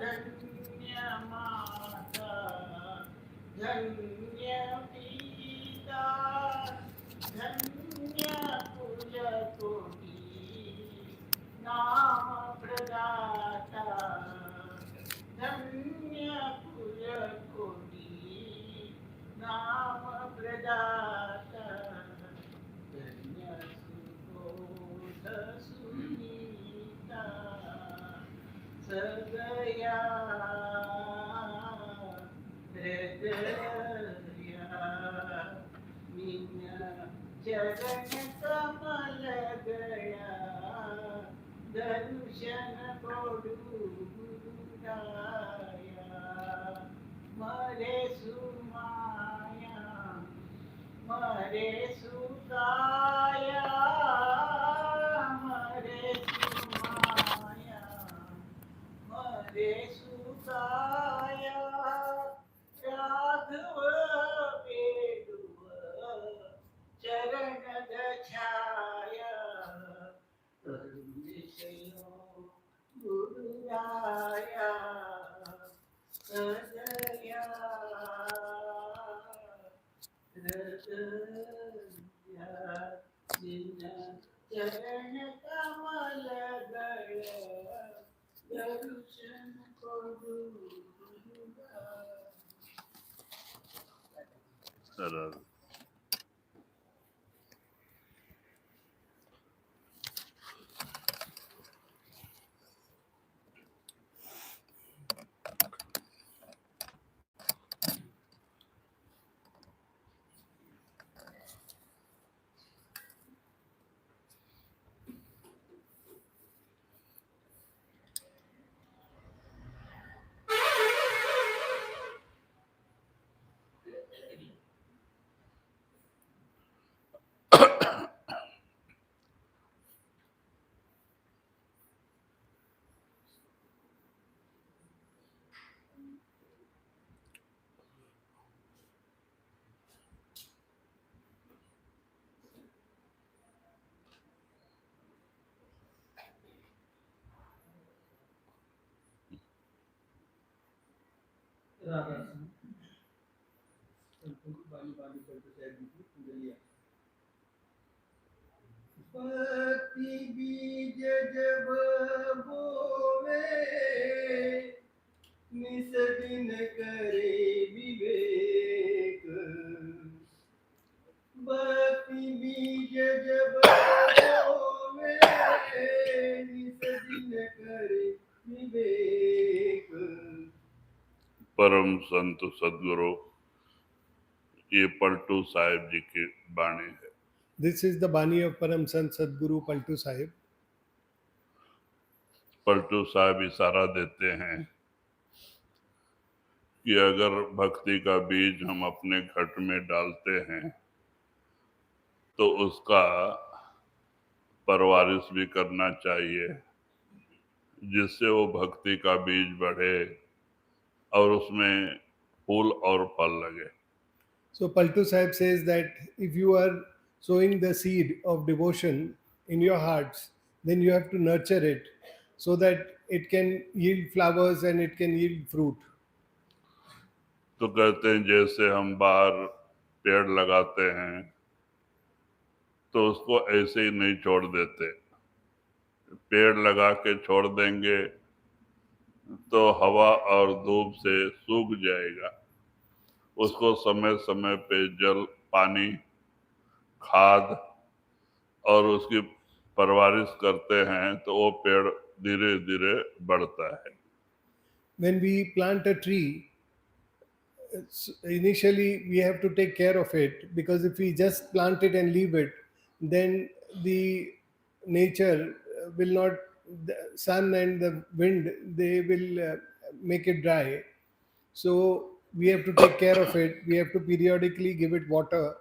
धन्य माता धन्य पिता धन्य कुल कोटि नाम प्रदाता धन्य कुल कोटि नाम प्रदाता धन्य सुबोध सुनीता सदया हृदया मीना चरण कमल गया दर्शन कोडू गुरुराया मरे सुमाया मरे सुकाया मरे सुमाया मरे सुकाया राघव वेदुव चरण दछाया विषयो गुरुराया सदया हृदया चरण कमल गया दर्शन कोडू सरल पति बीज जब बोवे निस दिन करे विवेक पति बीज जब बोवे निस दिन करे विवेक परम संत सदगुरु, ये पलटू साहिब जी की बाणी है। This is the Bani of Param Sant Sadguru Paltu Sahib. Paltu Sahib इशारा देते हैं कि अगर भक्ति का बीज हम अपने घट में डालते हैं तो उसका परवरिश भी करना चाहिए, जिससे वो भक्ति का बीज बढ़े और उसमें फूल और फल लगे। So Paltu Sahib says that if you are sowing the seed of devotion in your hearts, then you have to nurture it so that it can yield flowers and it can yield fruit. तो कहते हैं जैसे हम बाहर पेड़ लगाते हैं तो उसको ऐसे ही नहीं छोड़ देते, पेड़ लगा के छोड़ देंगे तो हवा और धूप से सूख जाएगा। उसको समय समय पे जल, पानी, खाद और उसकी परवरिश करते हैं तो वो पेड़ धीरे धीरे बढ़ता है। When we plant a tree, initially we have to take care of it, because if we just plant it and leave it, then the nature will not, the sun and the wind, they will make it dry. So we have to take care of it. We have to periodically give it water.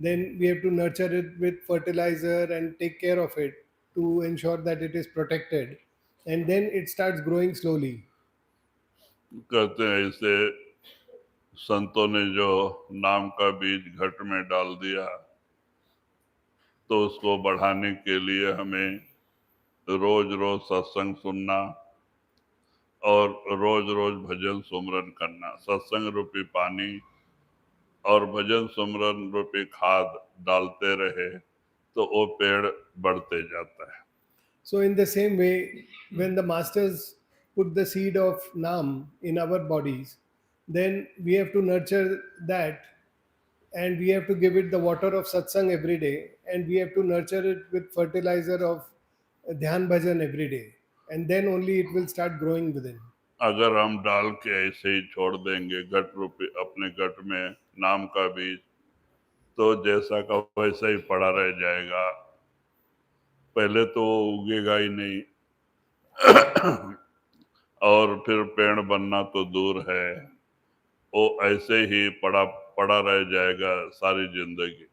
Then we have to nurture it with fertilizer and take care of it to ensure that it is protected. And then it starts growing slowly. कहते हैं ऐसे संतों ने जो नाम का बीज घट में डाल दिया तो उसको बढ़ाने के लिए हमें रोज रोज सत्संग सुनना और रोज रोज भजन सुमरन करना, सत्संग रूपी पानी और भजन सुमरन रूपी खाद डालते रहे तो वो पेड़ बढ़ते जाता है। So, in the same way, when the masters put the seed of Nam in our bodies, then we have to nurture that, and we have to give it the water of satsang every day, and we have to nurture it with fertilizer of dhyan bhajan every day, and then only it will start growing within. अगर हम डाल के ऐसे ही छोड़ देंगे घट रूपी अपने घट में नाम का बीज, तो जैसा का वैसा ही पड़ा रह जाएगा, पहले तो वो उगेगा ही नहीं और फिर पेड़ बनना तो दूर है, वो ऐसे ही पड़ा पड़ा रह जाएगा सारी जिंदगी।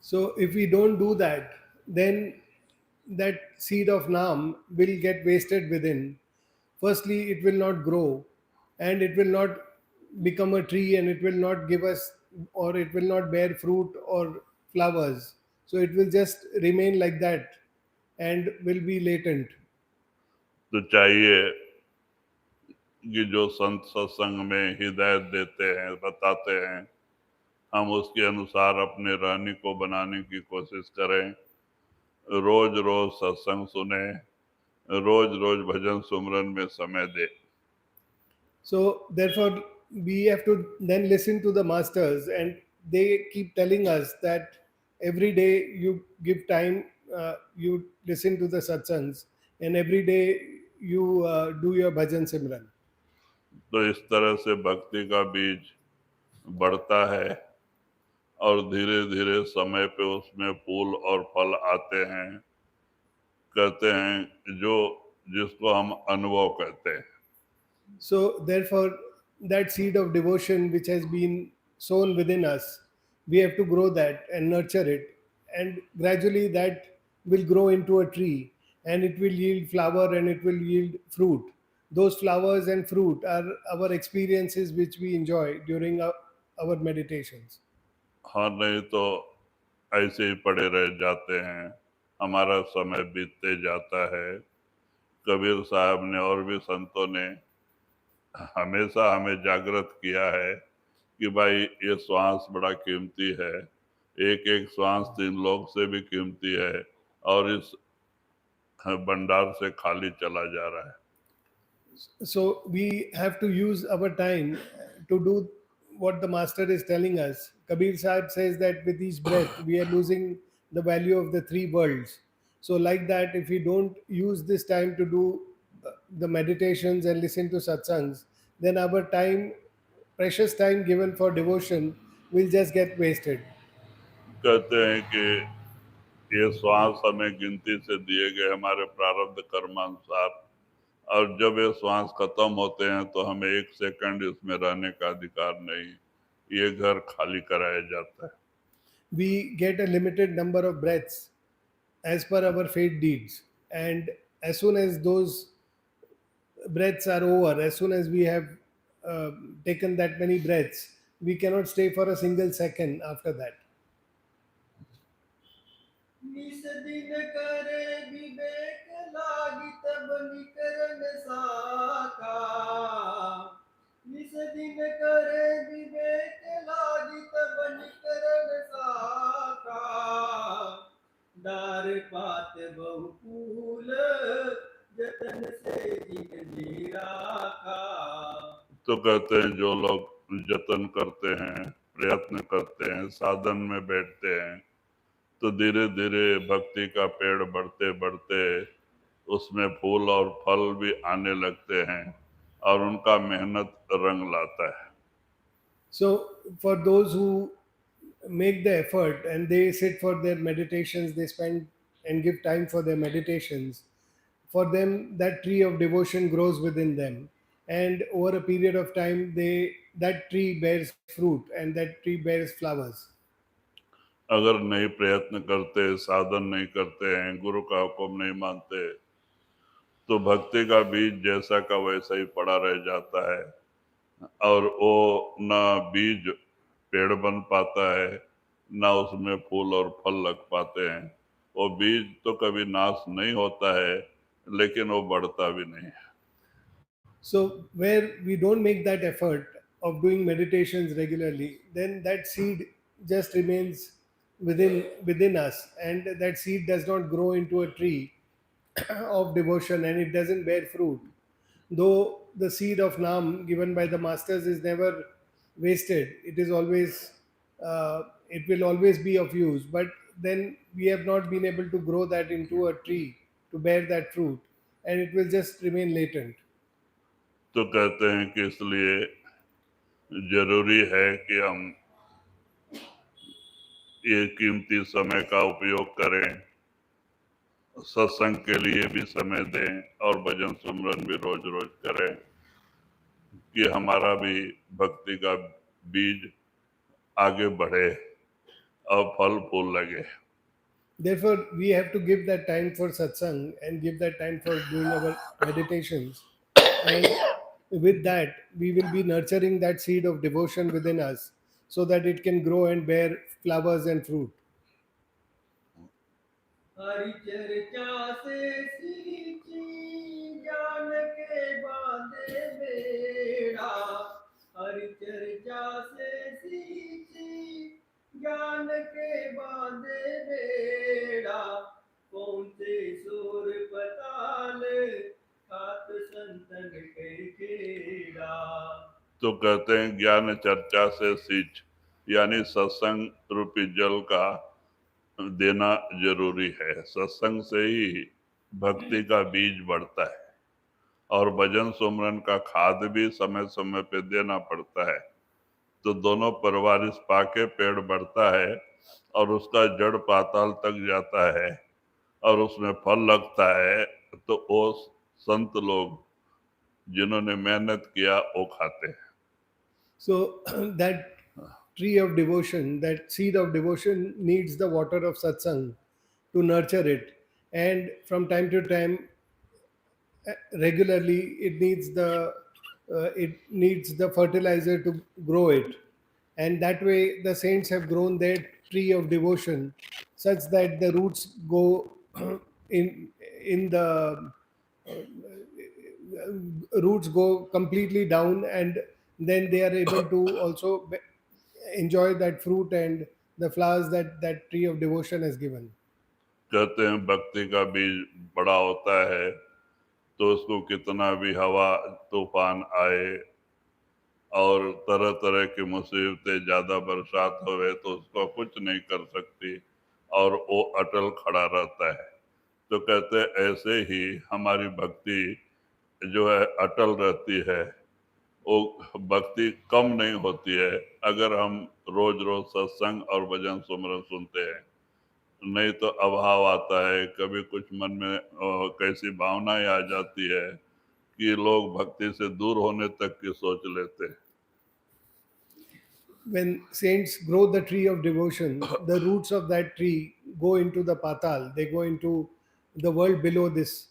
So, if we don't do that, then that seed of Nam will get wasted within. Firstly, it will not grow, and it will not become a tree, and it will not give us, or it will not bear fruit or flowers. So, it will just remain like that and will be latent. तो चाहिए कि जो संत सत्संग में हिदायत देते हैं, बताते हैं, हम उसके अनुसार अपने रहने को बनाने की कोशिश करें, रोज रोज सत्संग सुने, रोज रोज भजन सुमरन में समय दे। So, therefore, we have to then listen to the masters, and they keep telling us that every day you give time, you listen to the satsangs, and every day you do your bhajan simran. तो इस तरह से भक्ति का बीज बढ़ता है और धीरे धीरे समय पे उसमें फूल और फल आते हैं, कहते हैं जो जिसको हम अनुभव कहते हैं। So, therefore, that seed of devotion which has been sown within us, we have to grow that and nurture it, and gradually that will grow into a tree, and it will yield flower and it will yield fruit. Those flowers and fruit are our experiences which we enjoy during our meditations. हाँ, नहीं तो ऐसे ही पड़े रह जाते हैं, हमारा समय बीतते जाता है। कबीर साहब ने और भी संतों ने हमेशा हमें जागृत किया है कि भाई ये श्वास बड़ा कीमती है, एक एक श्वास 3 लोक से भी कीमती है और इस भंडार से खाली चला जा रहा है। So we have to use our time to do what the master is telling us. Kabir Sahib says that with each breath we are losing the value of the three worlds. So like that, if we don't use this time to do the meditations and listen to satsangs, then our time, precious time given for devotion, will just get wasted. कहते हैं कि ये श्वास हमें गिनती से दिए गए हमारे प्रारब्ध कर्मानुसार, और जब ये श्वास खत्म होते हैं तो हमें 1 सेकंड इसमें रहने का अधिकार नहीं, ये घर खाली कराया जाता है। We get a limited number of breaths as per our fate deeds, and as soon as those breaths are over, as soon as we have uh, taken that many breaths, we cannot stay for a single second after that. निस दिन करे विवेक लागी तब निकरन साका निस दिन करे विवेक लागी तब निकरन साका डार पात बहुपूल जतन से जिन राखा। तो कहते हैं जो लोग जतन करते हैं, प्रयत्न करते हैं, साधन में बैठते हैं, तो धीरे धीरे भक्ति का पेड़ बढ़ते बढ़ते उसमें फूल और फल भी आने लगते हैं और उनका मेहनत रंग लाता है। So, for those who make the effort and they sit for their meditations, they spend and give time for their meditations, for them that tree of devotion grows within them, and over a period of time that tree bears fruit and that tree bears flowers. अगर नहीं प्रयत्न करते, साधन नहीं करते हैं, गुरु का हुक्म नहीं मानते, तो भक्ति का बीज जैसा का वैसा ही पड़ा रह जाता है और वो ना बीज पेड़ बन पाता है, ना उसमें फूल और फल लग पाते हैं। वो बीज तो कभी नाश नहीं होता है, लेकिन वो बढ़ता भी नहीं है। So where we don't make that effort of doing meditations regularly, then that seed just remains within us, and that seed does not grow into a tree of devotion, and it doesn't bear fruit. Though the seed of Nam given by the masters is never wasted, it is always it will always be of use. But then we have not been able to grow that into a tree to bear that fruit, and it will just remain latent. तो कहते हैं कि इसलिए जरूरी है कि हम ये कीमती समय का उपयोग करें, सत्संग के लिए भी समय दें और भजन सुमरन भी रोज रोज करें कि हमारा भी भक्ति का बीज आगे बढ़े और फल फूल लगे. Therefore, we have to give that time for satsang and give that time for doing our meditations. And with that, we will be nurturing that seed of devotion within us so that it can grow and bear flowers and fruit. Hari चर्चा से सींची ज्ञान के बांधे बेड़ा, हरि चर्चा से सींची ज्ञान के बांधे बेड़ा, कौन से सुर पताल खात संतन के खेड़ा. तो कहते हैं ज्ञान चर्चा से सींच, यानी सत्संग रूपी जल का देना जरूरी है. सत्संग से ही भक्ति का बीज बढ़ता है और भजन सुमरन का खाद भी समय समय पे देना पड़ता है. तो दोनों परवारिश पाके पेड़ बढ़ता है और उसका जड़ पाताल तक जाता है और उसमें फल लगता है. तो वो संत लोग जिन्होंने मेहनत किया वो खाते हैं. So, that tree of devotion, that seed of devotion needs the water of satsang to nurture it. And from time to time, regularly, it needs the fertilizer to grow it. And that way, the saints have grown their tree of devotion such that the roots go in the roots go completely down, and then they are able to also enjoy that fruit and the flowers that that tree of devotion has given. कहते हैं भक्ति का बीज बड़ा होता है तो उसको कितना भी हवा तूफान आए और तरह तरह की मुसीबतें ज्यादा बरसात होवे तो उसको कुछ नहीं कर सकती और वो अटल खड़ा रहता है. तो कहते हैं ऐसे ही हमारी भक्ति जो है अटल रहती है. वो भक्ति कम नहीं होती है अगर हम रोज रोज सत्संग और भजन सुमरन सुनते हैं. नहीं तो अभाव आता है, कभी कुछ मन में कैसी भावनाएं आ जाती है कि लोग भक्ति से दूर होने तक की सोच लेते हैं. When saints grow the tree of devotion, the roots of that tree go into the patal, they go into the world below this.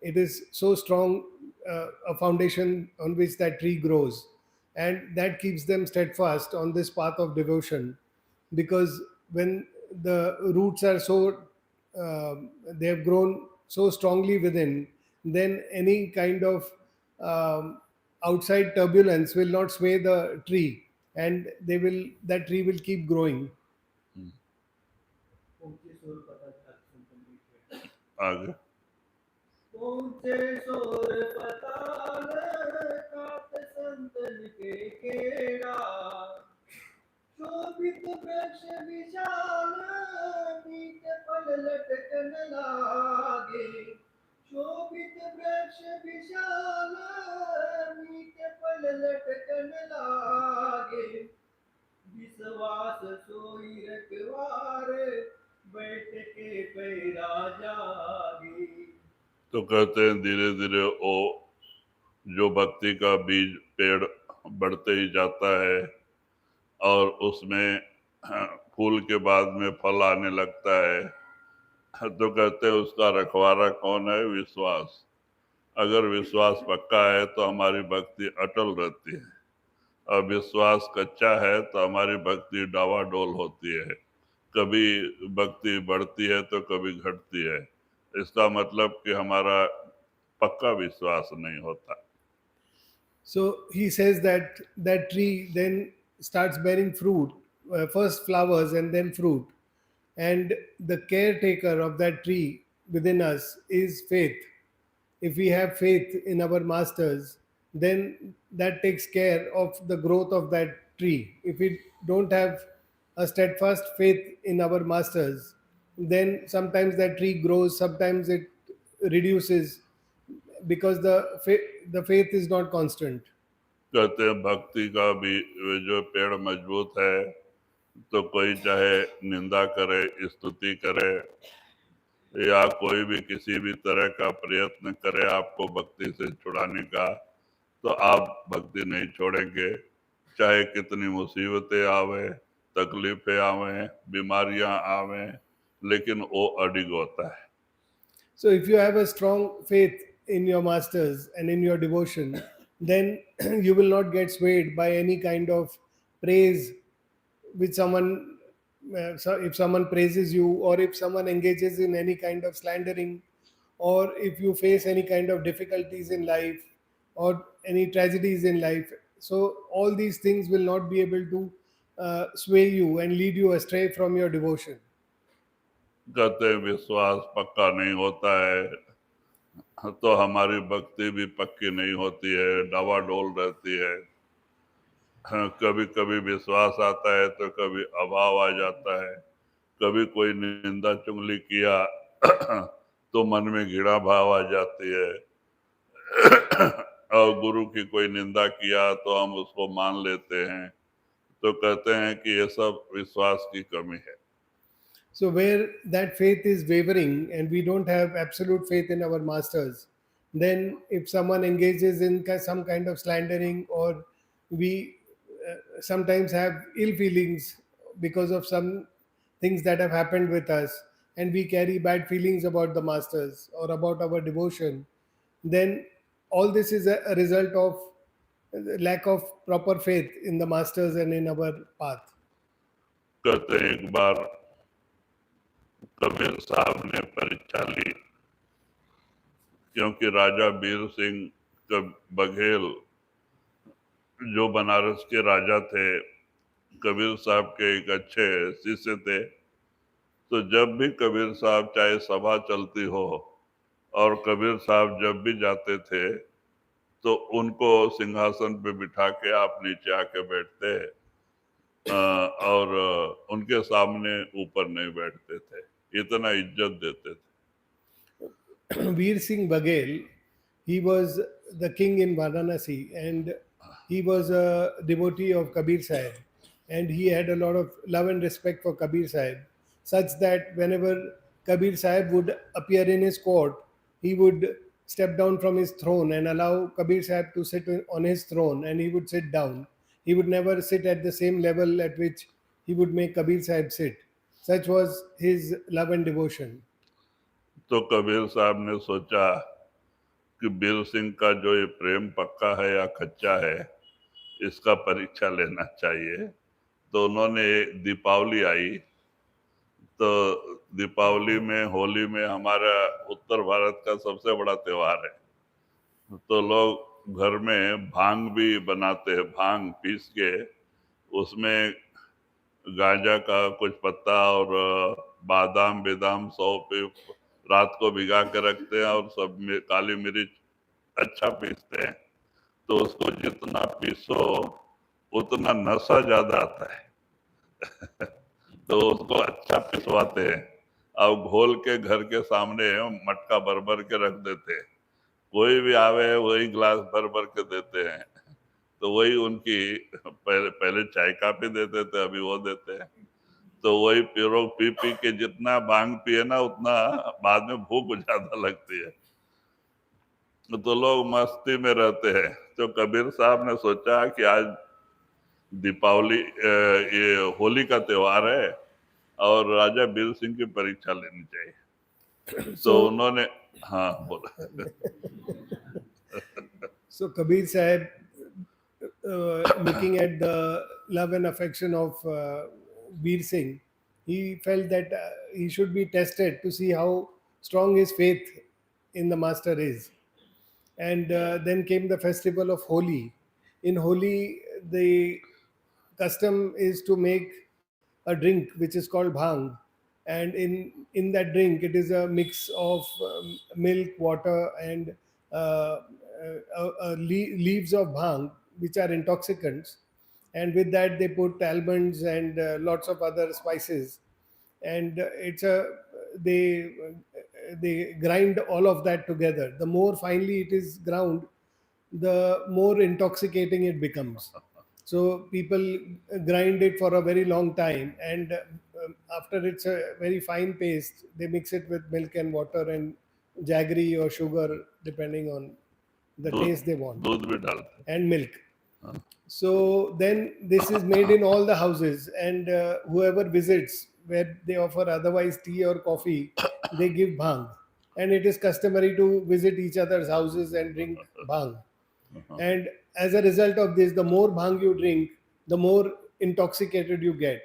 It is so strong, a foundation on which that tree grows, and that keeps them steadfast on this path of devotion. Because when the roots are so, they have grown so strongly within, then any kind of outside turbulence will not sway the tree, and that tree will keep growing. पहुंचे सुर पता खात संतन के खेड़ा. आगे पहुंचे सुर पताल खात संतन के खेड़ा, शोभित वृक्ष विशाल मीठ फल लटकन लागे, शोभित वृक्ष विशाल मीठ फल लटकन लागे, विश्वास सोई रखवार बैठ के पैरा जागे. तो कहते हैं धीरे धीरे वो जो भक्ति का बीज पेड़ बढ़ते ही जाता है और उसमें फूल के बाद में फल आने लगता है. तो कहते हैं उसका रखवारा कौन है? विश्वास. अगर विश्वास पक्का है तो हमारी भक्ति अटल रहती है और विश्वास कच्चा है तो हमारी भक्ति डावाडोल होती है. कभी भक्ति बढ़ती है तो कभी घटती है. इसका मतलब कि हमारा पक्का विश्वास नहीं होता. So he says that that tree then starts bearing fruit, first flowers and then fruit. And the caretaker of that tree within us is faith. If we have faith in our masters, then that takes care of the growth of that tree. If we don't have a steadfast faith in our masters, then sometimes that tree grows, sometimes it reduces, because the faith is not constant. कहते हैं भक्ति का भी जो पेड़ मजबूत है, तो कोई चाहे निंदा करे, स्तुति करे, या कोई भी किसी भी तरह का प्रयत्न करे आपको भक्ति से छुड़ाने का, तो आप भक्ति नहीं छोड़ेंगे। चाहे कितनी मुसीबतें आवे, तकलीफें आवे, बीमारियां आवे, लेकिन वो अडिग होता है। So, if you have a strong faith in your masters and in your devotion, then you will not get swayed by any kind of praise which someone, so if someone praises you, or if someone engages in any kind of slandering, or if you face any kind of difficulties in life or any tragedies in life. So, all these things will not be able to sway you and lead you astray from your devotion. कहते हैं विश्वास पक्का नहीं होता है, तो हमारी भक्ति भी पक्की नहीं होती है, डवाडोल रहती है। कभी कभी विश्वास आता है तो कभी अभाव आ जाता है, कभी कोई निंदा चुगली किया तो मन में घृणा भाव आ जाती है, और गुरु की कोई निंदा किया तो हम उसको मान लेते हैं। तो कहते हैं कि ये सब विश्वास की कमी है। So, where that faith is wavering and we don't have absolute faith in our masters, then if someone engages in some kind of slandering, or we sometimes have ill feelings because of some things that have happened with us, and we carry bad feelings about the masters or about our devotion, then all this is a result of lack of proper faith in the masters and in our path. कहते हैं एक बार कबीर साहब ने परीक्षा ली, क्योंकि राजा वीर सिंह बघेल जो बनारस के राजा थे, कबीर साहब के एक अच्छे शिष्य थे। तो जब भी कबीर साहब चाहे सभा चलती हो और कबीर साहब जब भी जाते थे, तो उनको सिंहासन पे बिठा के आप नीचे आके बैठते, और उनके सामने ऊपर नहीं बैठते थे, इतना इज्जत देते थे। Veer Singh Baghel, he was the king in Varanasi, and he was a devotee of Kabir Sahib, and he had a lot of love and respect for Kabir Sahib, such that whenever Kabir Sahib would appear in his court, he would step down from his throne and allow Kabir Sahib to sit on his throne, and he would sit down. He would never sit at the same level at which he would make Kabir Sahib sit. Such was his love and devotion. तो कबीर साहब ने सोचा कि वीर सिंह का जो ये प्रेम पक्का है या कच्चा है, इसका परीक्षा लेना चाहिए। तो उन्होंने दीपावली आई, तो दीपावली में, होली में हमारा उत्तर भारत का सबसे बड़ा त्योहार है, तो लोग घर में भांग भी बनाते हैं, भांग पीस के उसमें गांजा का कुछ पत्ता और बादाम बेदाम सौंफ रात को भिगा के रखते हैं, और सब में काली मिर्च अच्छा पीसते हैं। तो उसको जितना पीसो उतना नशा ज्यादा आता है तो उसको अच्छा पिसवाते हैं, अब घोल के घर के सामने मटका भर भर के रख देते हैं, कोई भी आवे वही ग्लास भर भर के देते हैं। तो वही उनकी पहले चाय काफी देते थे, अभी वो देते हैं। तो वही पी पी के जितना भांग पिए ना, उतना बाद में भूख ज्यादा लगती है, तो लोग मस्ती में रहते हैं। तो कबीर साहब ने सोचा कि आज दीपावली, ये होली का त्योहार है और राजा वीर सिंह की परीक्षा लेनी चाहिए। तो उन्होंने हाँ बोला। So Kabir Sahib, looking at the love and affection of Veer Singh, he felt that he should be tested to see how strong his faith in the master is. And then came the festival of Holi. In Holi, the custom is to make a drink which is called bhang, and in that drink it is a mix of milk, water, and leaves of bhang, which are intoxicants, and with that they put almonds and lots of other spices, and they they grind all of that together. The more finely it is ground, the more intoxicating it becomes. So people grind it for a very long time, and after it's a very fine paste, they mix it with milk and water and jaggery or sugar, depending on the दूध taste they want, दूध भी डालते and milk. हैं. So then this is made in all the houses, and whoever visits where they offer otherwise tea or coffee, they give bhang. And it is customary to visit each other's houses and drink bhang. And as a result of this, the more bhang you drink, the more intoxicated you get.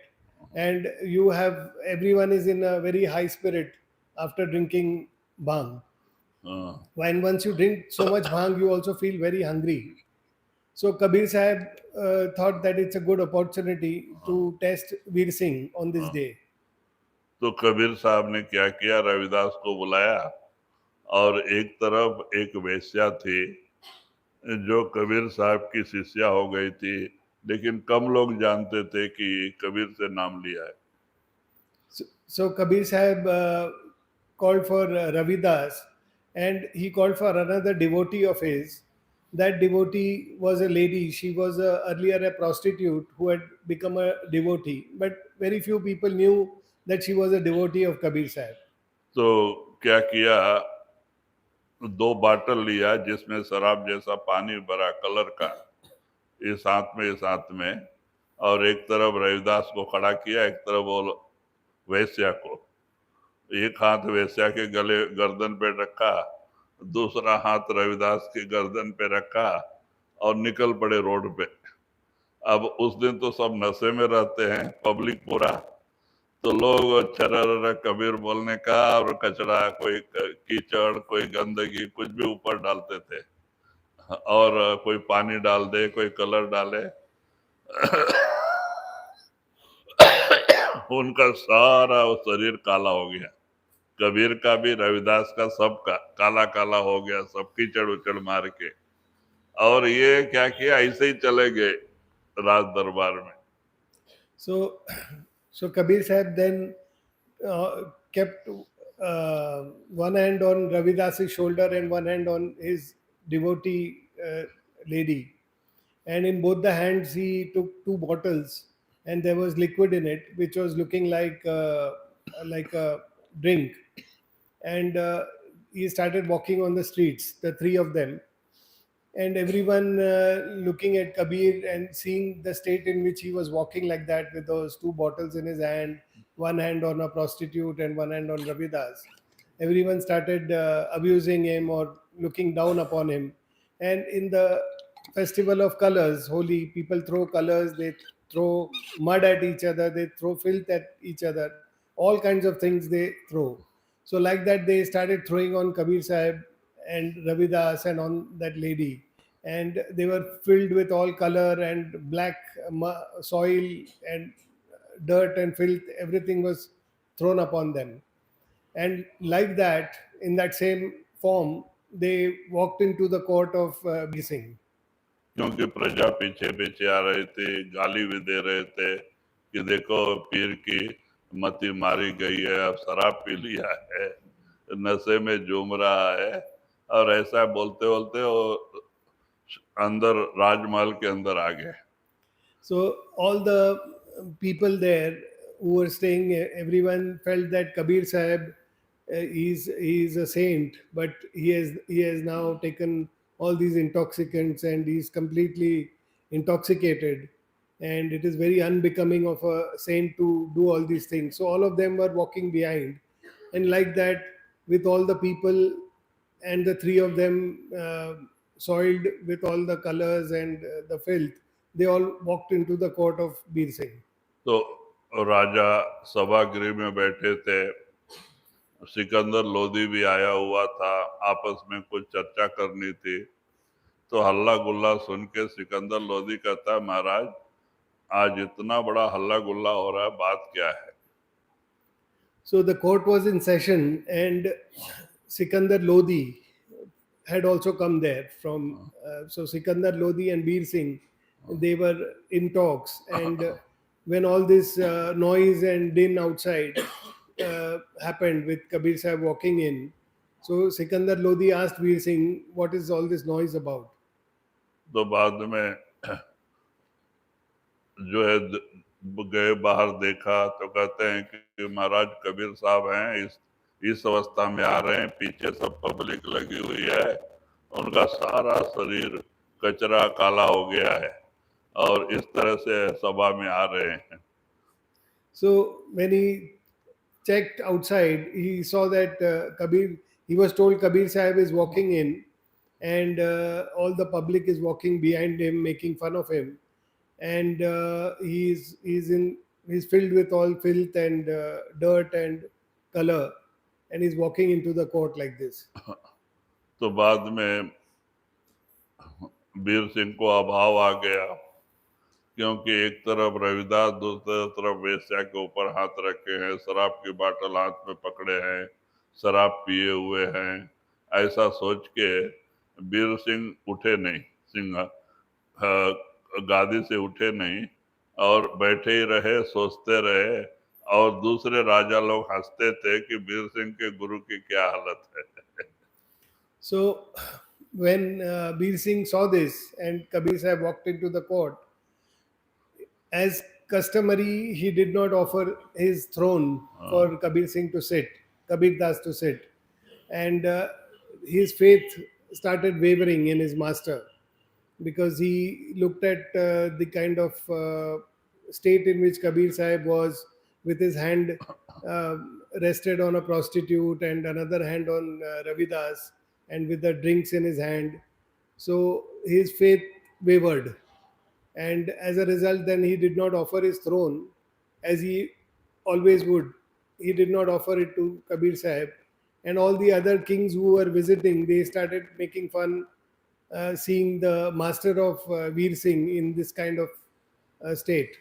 And you have, everyone is in a very high spirit after drinking bhang. हाँ. When once you drink so much bhang, you also feel very hungry. So Kabir Sahib thought that it's a good opportunity to test Veer Singh on this day. तो कबीर साहब ने क्या किया, रविदास को बुलाया, और एक तरफ एक वेश्या थी जो कबीर साहब की शिष्या हो गई थी, लेकिन कम लोग जानते थे कि कबीर से नाम लिया है. So Kabir Sahib called for Ravidas, and he called for another devotee of his. That devotee was a lady. She was earlier a prostitute who had become a devotee, but very few people knew that she was a devotee of Kabir Sahib. तो क्या किया, 2 bottle लिया जिसमें शराब जैसा पानी भरा colour का, इस हाथ में, और एक तरफ रविदास को खड़ा किया, एक तरफ वो वैश्या को. एक हाथ वैश्या के गले गर्दन पे रखा, दूसरा हाथ रविदास की गर्दन पे रखा, और निकल पड़े रोड पे. अब उस दिन तो सब नशे में रहते हैं, पब्लिक पूरा, तो लोग चरर कबीर बोलने का, और कचरा, कोई कीचड़, कोई गंदगी, कुछ भी ऊपर डालते थे, और कोई पानी डाल दे, कोई कलर डाले. उनका सारा वो शरीर काला हो गया, कबीर का भी, रविदास का, सबका काला काला हो गया, सब कीचड़ उचड़ मार के. और ये क्या किया, ऐसे ही चले गए राज दरबार में. So Kabir Sahib then kept one hand on Ravidas's shoulder and one hand on his devotee lady. And in both the hands, he took 2 bottles, and there was liquid in it, which was looking like a drink. And he started walking on the streets, the 3 of them, and everyone looking at Kabir and seeing the state in which he was walking like that with those 2 bottles in his hand, one hand on a prostitute and one hand on Ravidas. Everyone started abusing him or looking down upon him. And in the festival of colors, Holi, people throw colors, they throw mud at each other, they throw filth at each other, all kinds of things they throw. So, like that, they started throwing on Kabir Sahib and Ravidas and on that lady. And they were filled with all color and black soil and dirt and filth. Everything was thrown upon them. And like that, in that same form, they walked into the court of Bir Singh. क्योंकि प्रजा पीछे पीछे आ रहे थे, गाली भी दे रहे थे कि देखो पीर की मति मारी गई है, अब शराब पी लिया है, नशे में झूम रहा है, और ऐसा बोलते बोलते वो अंदर राजमहल के अंदर आ गए. So all the people there who were staying, everyone felt that Kabir Sahib he's a saint, but he has now taken all these intoxicants and he's completely intoxicated, and it is very unbecoming of a saint to do all these things. So all of them were walking behind, and like that, with all the people and the 3 of them soiled with all the colors and the filth, they all walked into the court of Bir Singh. तो राजा सभागृह में बैठे थे, सिकंदर लोधी भी आया हुआ था, आपस में कुछ चर्चा करनी थी। तो हल्ला गुल्ला सुन के सिकंदर लोधी कहता है, महाराज आज इतना बड़ा हल्ला गुल्ला हो रहा है, बात क्या है? So the court was in session, and Sikandar Lodi had also come there from. So Sikandar Lodi and Bir Singh, they were in talks, and when all this noise and din outside happened with Kabir Sahib walking in, so Sikandar Lodi asked Bir Singh, "What is all this noise about?" तो बाद में जो है गए बाहर देखा तो कहते हैं कि महाराज कबीर साहब हैं, इस अवस्था में आ रहे हैं, पीछे सब पब्लिक लगी हुई है, उनका सारा शरीर कचरा काला हो गया है और इस तरह से सभा में आ रहे हैं। So when he checked outside, he saw that he was told Kabir Sahib is walking in, and all the public is walking behind him, making fun of him, and he's filled with all filth and dirt and color, and he's walking into the court like this. तो बाद में वीर सिंह को अभाव आ गया, क्योंकि एक तरफ रविदास, दूसरी तरफ वेश्या के ऊपर हाथ रखे हैं, शराब की बाटल हाथ में पकड़े हैं, शराब पिए हुए हैं। ऐसा सोच के वीर सिंह उठे नहीं, गादी से उठे नहीं और बैठे ही रहे, सोचते रहे, और दूसरे राजा लोग हंसते थे कि वीर सिंह के गुरु की क्या हालत है। So when Bir Singh saw this and Kabir Sahib walked into the court, as customary, he did not offer his throne for Kabir Singh to sit, Kabir Das to sit, and his faith started wavering in his master, because he looked at the kind of state in which Kabir Sahib was, with his hand rested on a prostitute and another hand on Ravidas, and with the drinks in his hand. So his faith wavered, and as a result, then he did not offer his throne as he always would. He did not offer it to Kabir Sahib, and all the other kings who were visiting, they started making fun, seeing the master of Veer Singh in this kind of state.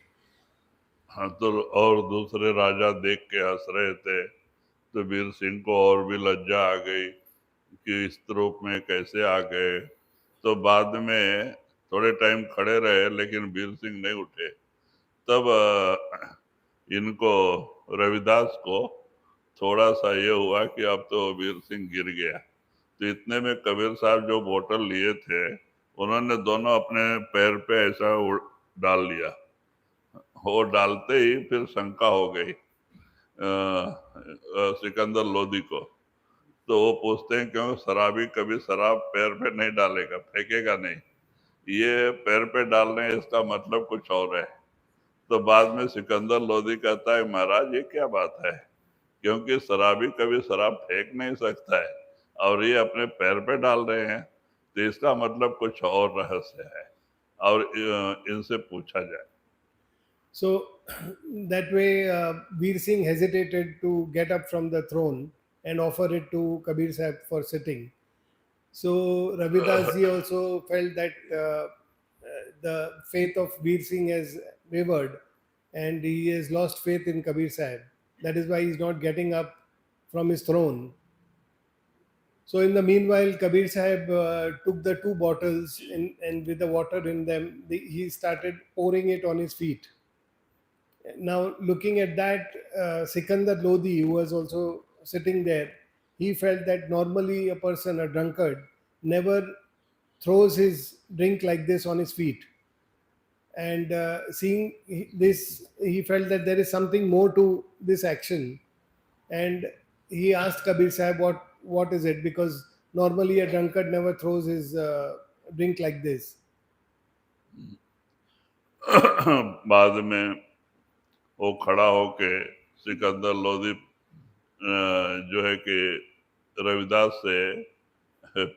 हाँ, तो और दूसरे राजा देख के हंस रहे थे, तो वीर सिंह को और भी लज्जा आ गई कि इस रूप में कैसे आ गए। तो बाद में थोड़े टाइम खड़े रहे, लेकिन वीर सिंह नहीं उठे। तब इनको रविदास को थोड़ा सा ये हुआ कि अब तो वीर सिंह गिर गया। तो इतने में कबीर साहब जो बोतल लिए थे, उन्होंने दोनों अपने पैर पे ऐसा डाल लिया। वो डालते ही फिर शंका हो गई सिकंदर लोधी को। तो वो पूछते हैं, क्यों शराबी कभी शराब पैर पे नहीं डालेगा, फेंकेगा नहीं, ये पैर पे डालने इसका मतलब कुछ और है। तो बाद में सिकंदर लोधी कहता है, महाराज ये क्या बात है, क्योंकि शराबी कभी शराब फेंक नहीं सकता है और ये अपने पैर पे डाल रहे हैं, तो इसका मतलब कुछ और रहस्य है और इनसे पूछा जाए। So that way, Veer Singh hesitated to get up from the throne and offer it to Kabir Sahib for sitting. So Ravidas ji also felt that the faith of Veer Singh has wavered, and he has lost faith in Kabir Sahib. That is why he is not getting up from his throne. So in the meanwhile, Kabir Sahib took the two bottles and with the water in them, he started pouring it on his feet. Now, looking at that, Sikandar Lodi, who was also sitting there, he felt that normally a person, a drunkard, never throws his drink like this on his feet. And seeing this, he felt that there is something more to this action. And he asked Kabir Sahib, what is it? Because normally a drunkard never throws his drink like this. बाद में वो खड़ा होके सिकंदर लोधी जो है कि रविदास से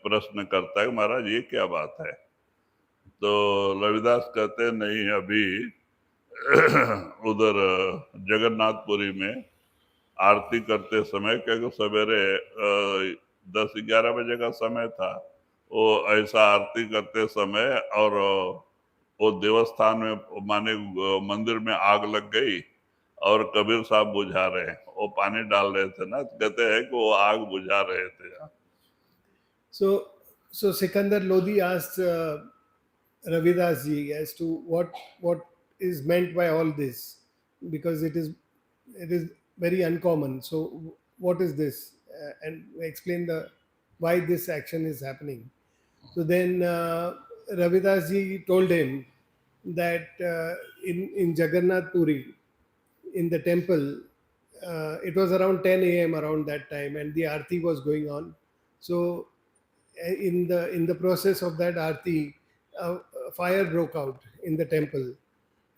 प्रश्न करता है, महाराज ये क्या बात है? तो रविदास कहते नहीं, अभी उधर जगन्नाथपुरी में आरती करते समय, क्योंकि सवेरे 10-11 बजे का समय था, वो ऐसा आरती करते समय और वो देवस्थान में माने मंदिर में आग लग गई और कबीर साहब बुझा रहे हैं, वो पानी डाल रहे थे ना, कहते हैं कि वो आग बुझा रहे थे। So Sikandar Lodi asked Ravidas ji as to what is meant by all this, because it is very uncommon. So what is this? And explain the why this action is happening. So then Ravidas ji told him that in Jagannath Puri, in the temple, it was around 10 a.m. around that time, and the arti was going on. So in the process of that arti, a fire broke out in the temple,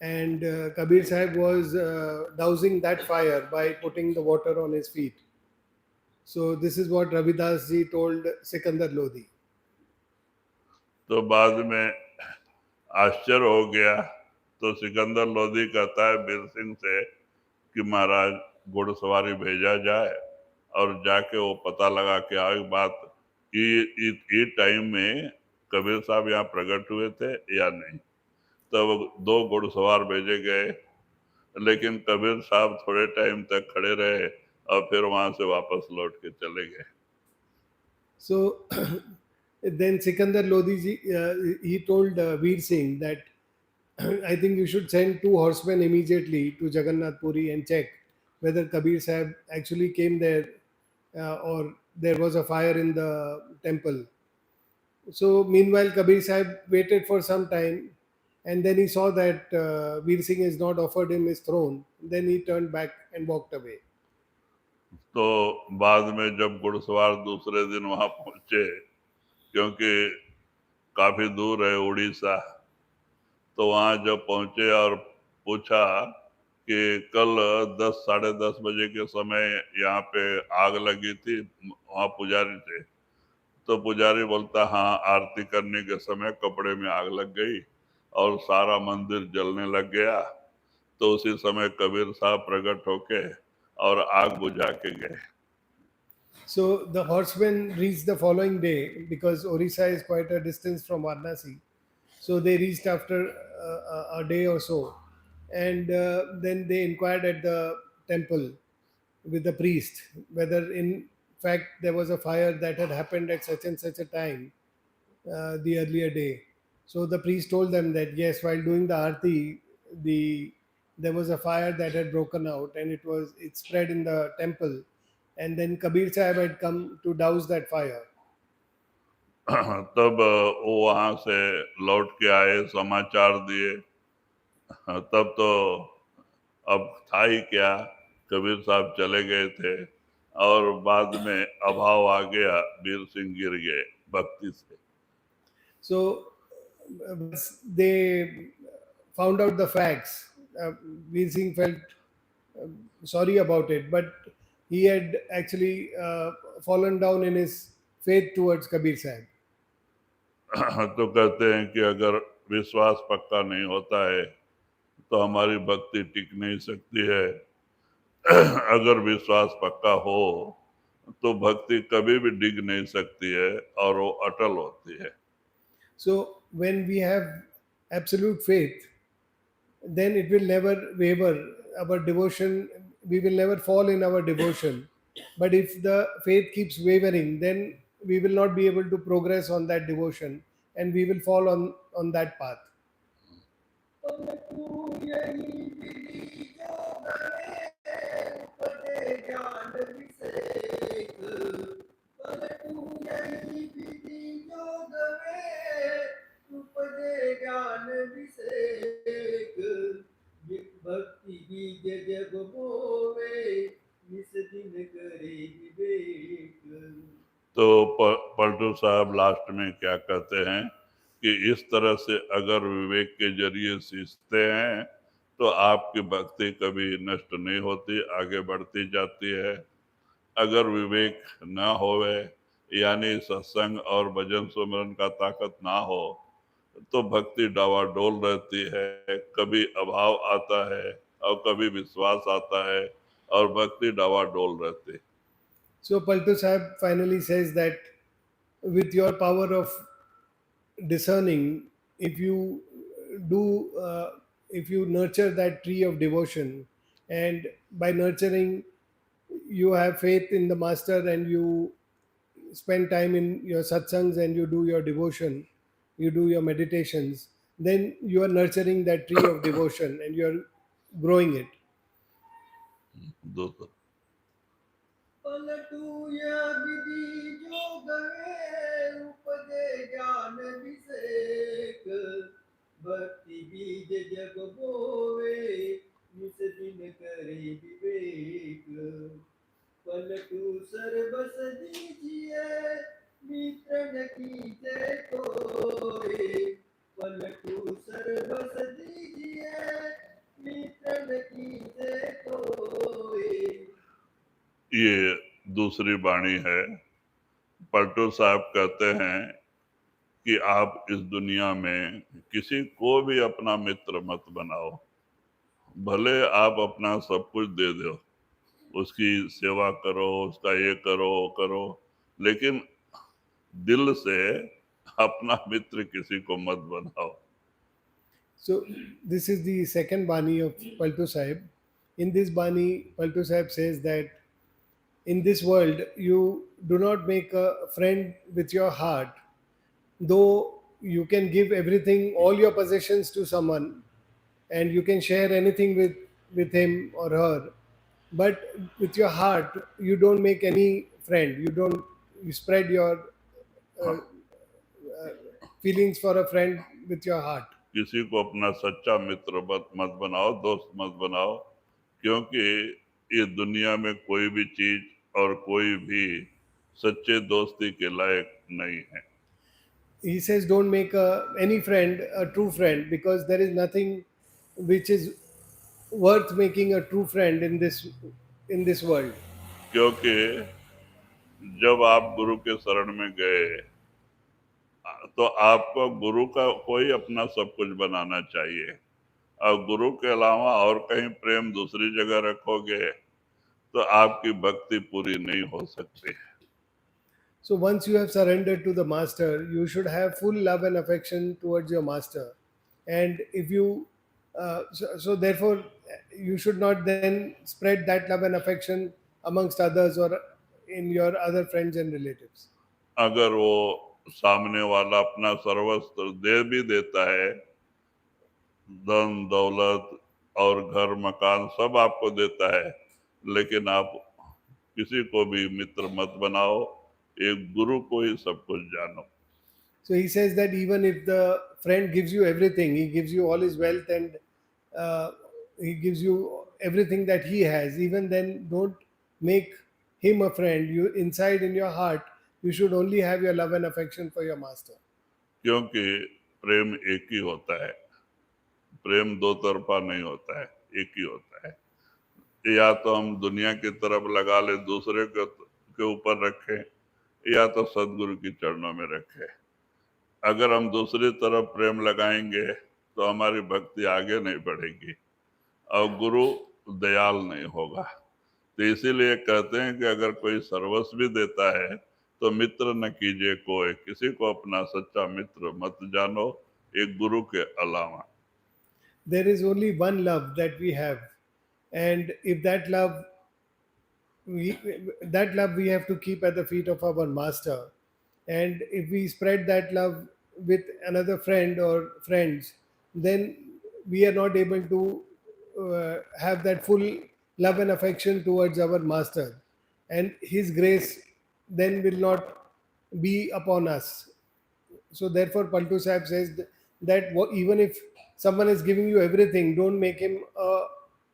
and Kabir Sahib was dousing that fire by putting the water on his feet. So this is what Ravidas ji told Sikandar Lodi. तो बाद में आश्चर्य हो गया, तो सिकंदर लोधी कहता है बीर सिंह से कि महाराज घुड़सवारी भेजा जाए और जाके वो पता लगा कि आगे बात ये टाइम में कबीर साहब यहाँ प्रकट हुए थे या नहीं। तब 2 घुड़सवार भेजे गए, लेकिन कबीर साहब थोड़े टाइम तक खड़े रहे और फिर वहां से वापस लौट के चले गए। So then Sikandar Lodi ji, he told Veer Singh that I think you should send 2 horsemen immediately to Jagannath Puri and check whether Kabir Sahib actually came there or there was a fire in the temple. So meanwhile, Kabir Sahib waited for some time, and then he saw that Veer Singh has not offered him his throne. Then he turned back and walked away. तो बाद में जब घुड़सवार दूसरे दिन वहां पहुंचे, क्योंकि काफी दूर है उड़ीसा, तो वहां जब पहुंचे और पूछा कि कल 10 साढ़े 10 बजे के समय यहाँ पे आग लगी थी, वहां पुजारी थे, तो पुजारी बोलता हाँ, आरती करने के समय कपड़े में आग लग गई और सारा मंदिर जलने लग गया। तो उसी समय कबीर साहब प्रकट होके और आग बुझा के गए। So the horsemen reached the following day, because Orissa is quite a distance from Varanasi. So they reached after a day or so, and then they inquired at the temple with the priest whether in fact there was a fire that had happened at such and such a time the earlier day. So the priest told them that yes, while doing the arti, there was a fire that had broken out, and it spread in the temple, and then Kabir Sahib had come to douse that fire. तब वो वहां से लौट के आए, समाचार दिए। तब तो अब था ही क्या, कबीर साहब चले गए थे और बाद में अभाव आ गया, वीर सिंह गिर गए भक्ति से। So once they found out the facts, Veer Singh felt sorry about it, but he had actually fallen down in his faith towards Kabir Sahib. तो कहते हैं कि अगर विश्वास पक्का नहीं होता है तो हमारी भक्ति टिक नहीं सकती है। अगर विश्वास पक्का हो तो भक्ति कभी भी डिग नहीं सकती है और वो अटल होती है। So when we have absolute faith, then it will never waver. Our devotion, we will never fall in our devotion. But if the faith keeps wavering, then we will not be able to progress on that devotion, and we will fall on that path. भक्ति बीज जब बोवे निस दिन करे विवेक। तो पलटू साहब last में क्या कहते हैं कि इस तरह से अगर विवेक के जरिए सीखते हैं तो आपकी भक्ति कभी नष्ट नहीं होती, आगे बढ़ती जाती है। अगर विवेक न होवे, यानी सत्संग और भजन सुमरन का ताकत ना हो, तो भक्ति डावाडोल रहती है, कभी अभाव आता है और कभी विश्वास आता है और भक्ति डवाडोल रहती। So Paltu Sahib finally says that with your power of discerning, if you do, if you nurture that tree of devotion, and by nurturing, you have faith in the master and you spend time in your satsangs and you do your devotion, you do your meditations, then you are nurturing that tree of devotion and you are growing it. दो तो पलटू या विधि जो गए उपजे ज्ञान विषेक भक्ति बीज जग बोवे निस दिन करे विवेक पलटू सर्वस दीजिए मित्र न कीजे कोई पलटू सर्वस दीजिए मित्र न कीजे कोई। ये दूसरी वाणी है। पलटू साहब कहते हैं कि आप इस दुनिया में किसी को भी अपना मित्र मत बनाओ, भले आप अपना सब कुछ दे दो, उसकी सेवा करो, उसका ये करो वो करो, लेकिन दिल से अपना मित्र किसी को मत बनाओ। So this is the second Bani of Paltu Sahib. In this Bani, Paltu Sahib says that in this world you do not make a friend with your heart, though you can give everything, all your possessions to someone, and you can share anything with him or her, but with your heart you don't make any friend. You spread your uh, feelings for a friend with your heart. किसी को अपना सच्चा मित्र मत बनाओ, दोस्त मत बनाओ, क्योंकि ये दुनिया में कोई भी चीज और कोई भी सच्चे दोस्ती के लायक नहीं है। He says don't make any friend a true friend, because there is nothing which is worth making a true friend in this world. क्योंकि जब आप गुरु के शरण में गए तो आपको गुरु का कोई अपना सब कुछ बनाना चाहिए, और गुरु के अलावा और कहीं प्रेम दूसरी जगह रखोगे तो आपकी भक्ति पूरी नहीं हो सकती। So once you have surrendered to the master, you should have full love and affection towards your master. And if you so therefore you should not then spread that love and affection amongst others or in your other friends and relatives. अगर वो सामने वाला अपना सर्वस्व दे भी देता है, धन दौलत और घर मकान सब आपको देता है, लेकिन आप किसी को भी मित्र मत बनाओ, एक गुरु को ही सब कुछ जानो। So he says that even if the friend gives you everything, he gives you all his wealth and he gives you everything that he has, even then don't make him a friend. You inside in your heart, you should only have your love and affection for your master. क्योंकि प्रेम एक ही होता है, प्रेम दो तरफा नहीं होता है, एक ही होता है। या तो हम दुनिया की तरफ लगा ले, दूसरे के ऊपर रखें, या तो सदगुरु की चरणों में रखें। अगर हम दूसरी तरफ प्रेम लगाएंगे तो हमारी भक्ति आगे नहीं बढ़ेगी और गुरु दयाल नहीं होगा। तो इसीलिए कहते हैं कि अगर कोई सर्वस्व भी देता है तो मित्र न कीजिए कोई, किसी को अपना सच्चा मित्र मत जानो एक गुरु के अलावा। There is only one love that we have, and if that love we have to keep at the feet of our master. And if we spread that love with another friend or friends, then we are not able to have that full love and affection towards our master, and his grace then will not be upon us. So therefore Paltu Sahib says that even if someone is giving you everything, don't make him a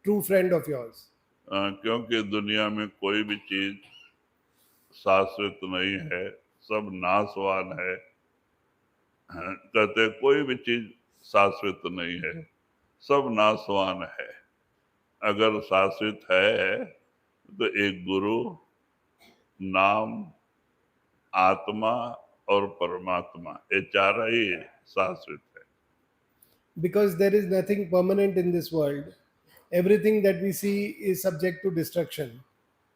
true friend of yours. क्योंकि दुनिया में कोई भी चीज शाश्वत नहीं है, सब नाशवान है। कहते कोई भी चीज शाश्वत नहीं है, सब नाशवान है। अगर शाश्वत है तो एक गुरु, नाम, आत्मा और परमात्मा, ये चार ही शाश्वत है। Because there is nothing permanent in this world, everything that we see is subject to destruction.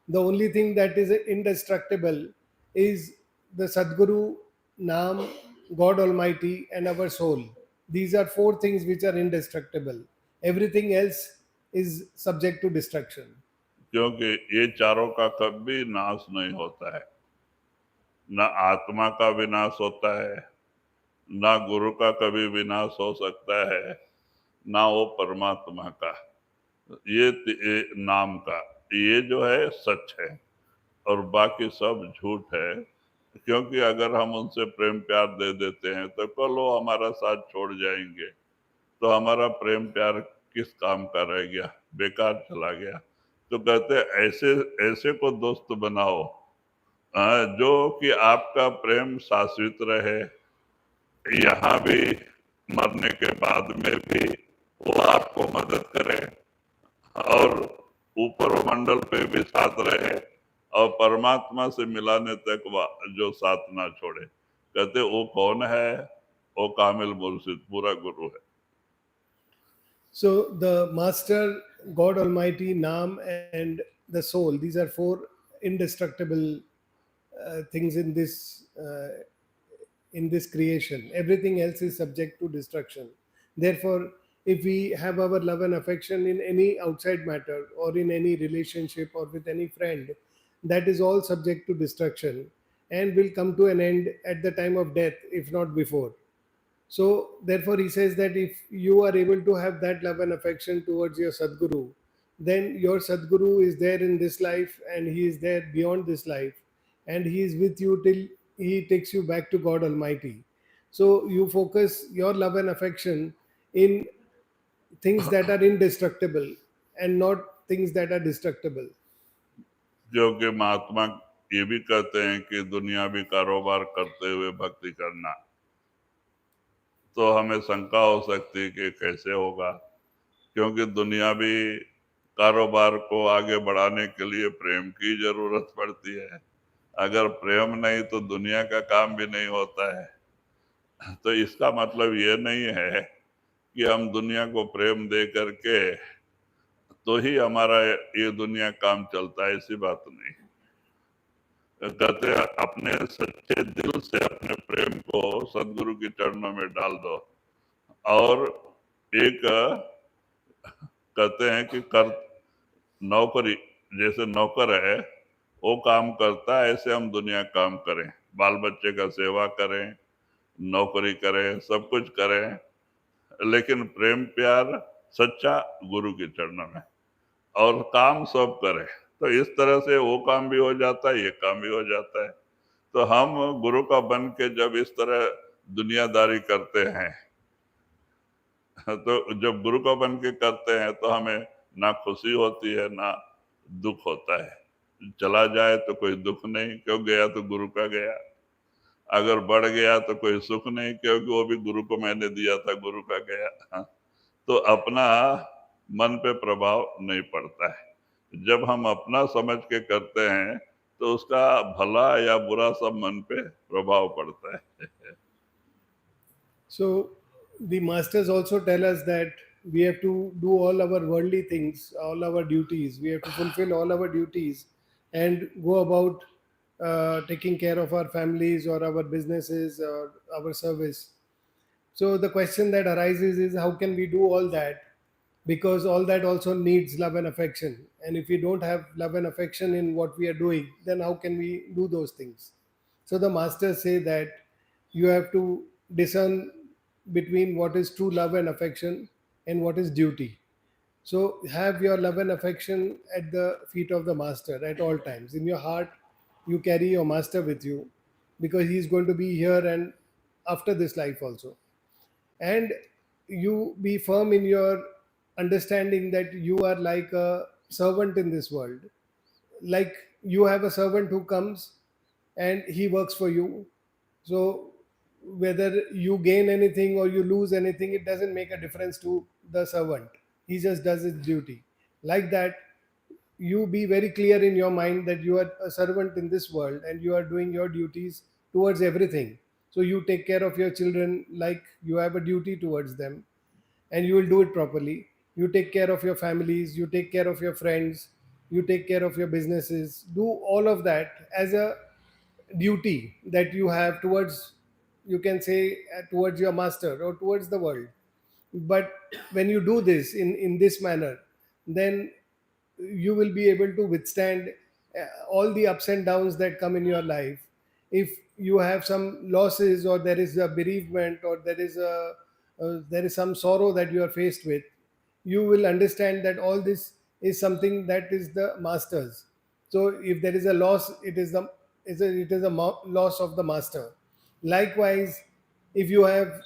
The only thing that is indestructible is the Sadguru, Naam, God Almighty, and our soul. These are four things which are indestructible. Everything else is subject to destruction. क्योंकि ये चारों का कभी नाश नहीं होता है। न आत्मा का विनाश होता है, ना गुरु का कभी विनाश हो सकता है, ना वो परमात्मा का। ये नाम का ये जो है सच है और बाकी सब झूठ है। क्योंकि अगर हम उनसे प्रेम प्यार दे देते हैं तो कल वो हमारा साथ छोड़ जाएंगे, तो हमारा प्रेम प्यार किस काम का रह गया, बेकार चला गया। तो कहते ऐसे ऐसे को दोस्त बनाओ जो कि आपका प्रेम शाश्वत रहे, यहाँ भी मरने के बाद में भी वो आपको मदद करे और ऊपर मंडल पे भी साथ रहे और परमात्मा से मिलाने तक जो साथ ना छोड़े। कहते वो कौन है? वो कामिल मुर्शिद, पूरा गुरु है। So the Master, God Almighty, Naam, and the soul, these are four indestructible things in this creation. Everything else is subject to destruction. Therefore, if we have our love and affection in any outside matter or in any relationship or with any friend, that is all subject to destruction and will come to an end at the time of death, if not before. So, therefore, he says that if you are able to have that love and affection towards your Sadguru, then your Sadguru is there in this life and he is there beyond this life, and he is with you till he takes you back to God Almighty. So, you focus your love and affection in things that are indestructible and not things that are destructible. जो कि महात्मा ये भी कहते हैं कि दुनियावी कारोबार करते हुए भक्ति करना, तो हमें शंका हो सकती है कि कैसे होगा, क्योंकि दुनियावी कारोबार को आगे बढ़ाने के लिए प्रेम की जरूरत पड़ती है। अगर प्रेम नहीं तो दुनिया का काम भी नहीं होता है। तो इसका मतलब ये नहीं है कि हम दुनिया को प्रेम दे करके तो ही हमारा ये दुनिया काम चलता है, ऐसी बात नहीं। कहते हैं अपने सच्चे दिल से अपने प्रेम को सदगुरु के चरणों में डाल दो और एक कहते हैं कि कर नौकरी, जैसे नौकर है वो काम करता है, ऐसे हम दुनिया काम करें, बाल बच्चे का सेवा करें, नौकरी करें, सब कुछ करें, लेकिन प्रेम प्यार सच्चा गुरु के चरणों में, और काम सब करें। तो इस तरह से वो काम भी हो जाता है, ये काम भी हो जाता है। तो हम गुरु का बन के जब इस तरह दुनियादारी करते हैं, तो जब गुरु का बन के करते हैं तो हमें ना खुशी होती है ना दुख होता है। चला जाए तो कोई दुख नहीं, क्यों गया तो गुरु का गया। अगर बढ़ गया तो कोई सुख नहीं, क्योंकि वो भी गुरु को मैंने दिया था, गुरु का गया। तो अपना मन पे प्रभाव नहीं पड़ता है। जब हम अपना समझ के करते हैं तो उसका भला या बुरा सब मन पे प्रभाव पड़ता है। So, the masters also tell us that we have to do all our worldly things, all our duties. We have to fulfill all our duties and go about taking care of our families or our businesses or our service. So, the question that arises is how can we do all that? Because all that also needs love and affection. And if we don't have love and affection in what we are doing, then how can we do those things? So, the masters say that you have to discern between what is true love and affection and what is duty. So have your love and affection at the feet of the master at all times. In your heart, you carry your master with you because he is going to be here and after this life also. And you be firm in your understanding that you are like a servant in this world. Like you have a servant who comes and he works for you. So whether you gain anything or you lose anything, it doesn't make a difference to the servant. He just does his duty. Like that, you be very clear in your mind that you are a servant in this world and you are doing your duties towards everything. So you take care of your children like you have a duty towards them and you will do it properly. You take care of your families, you take care of your friends, you take care of your businesses. Do all of that as a duty that you have towards, you can say, towards your master or towards the world. But when you do this in this manner, then you will be able to withstand all the ups and downs that come in your life. If you have some losses, or there is a bereavement, or there is some sorrow that you are faced with, you will understand that all this is something that is the master's. So if there is a loss, it is a loss of the master. Likewise, if you have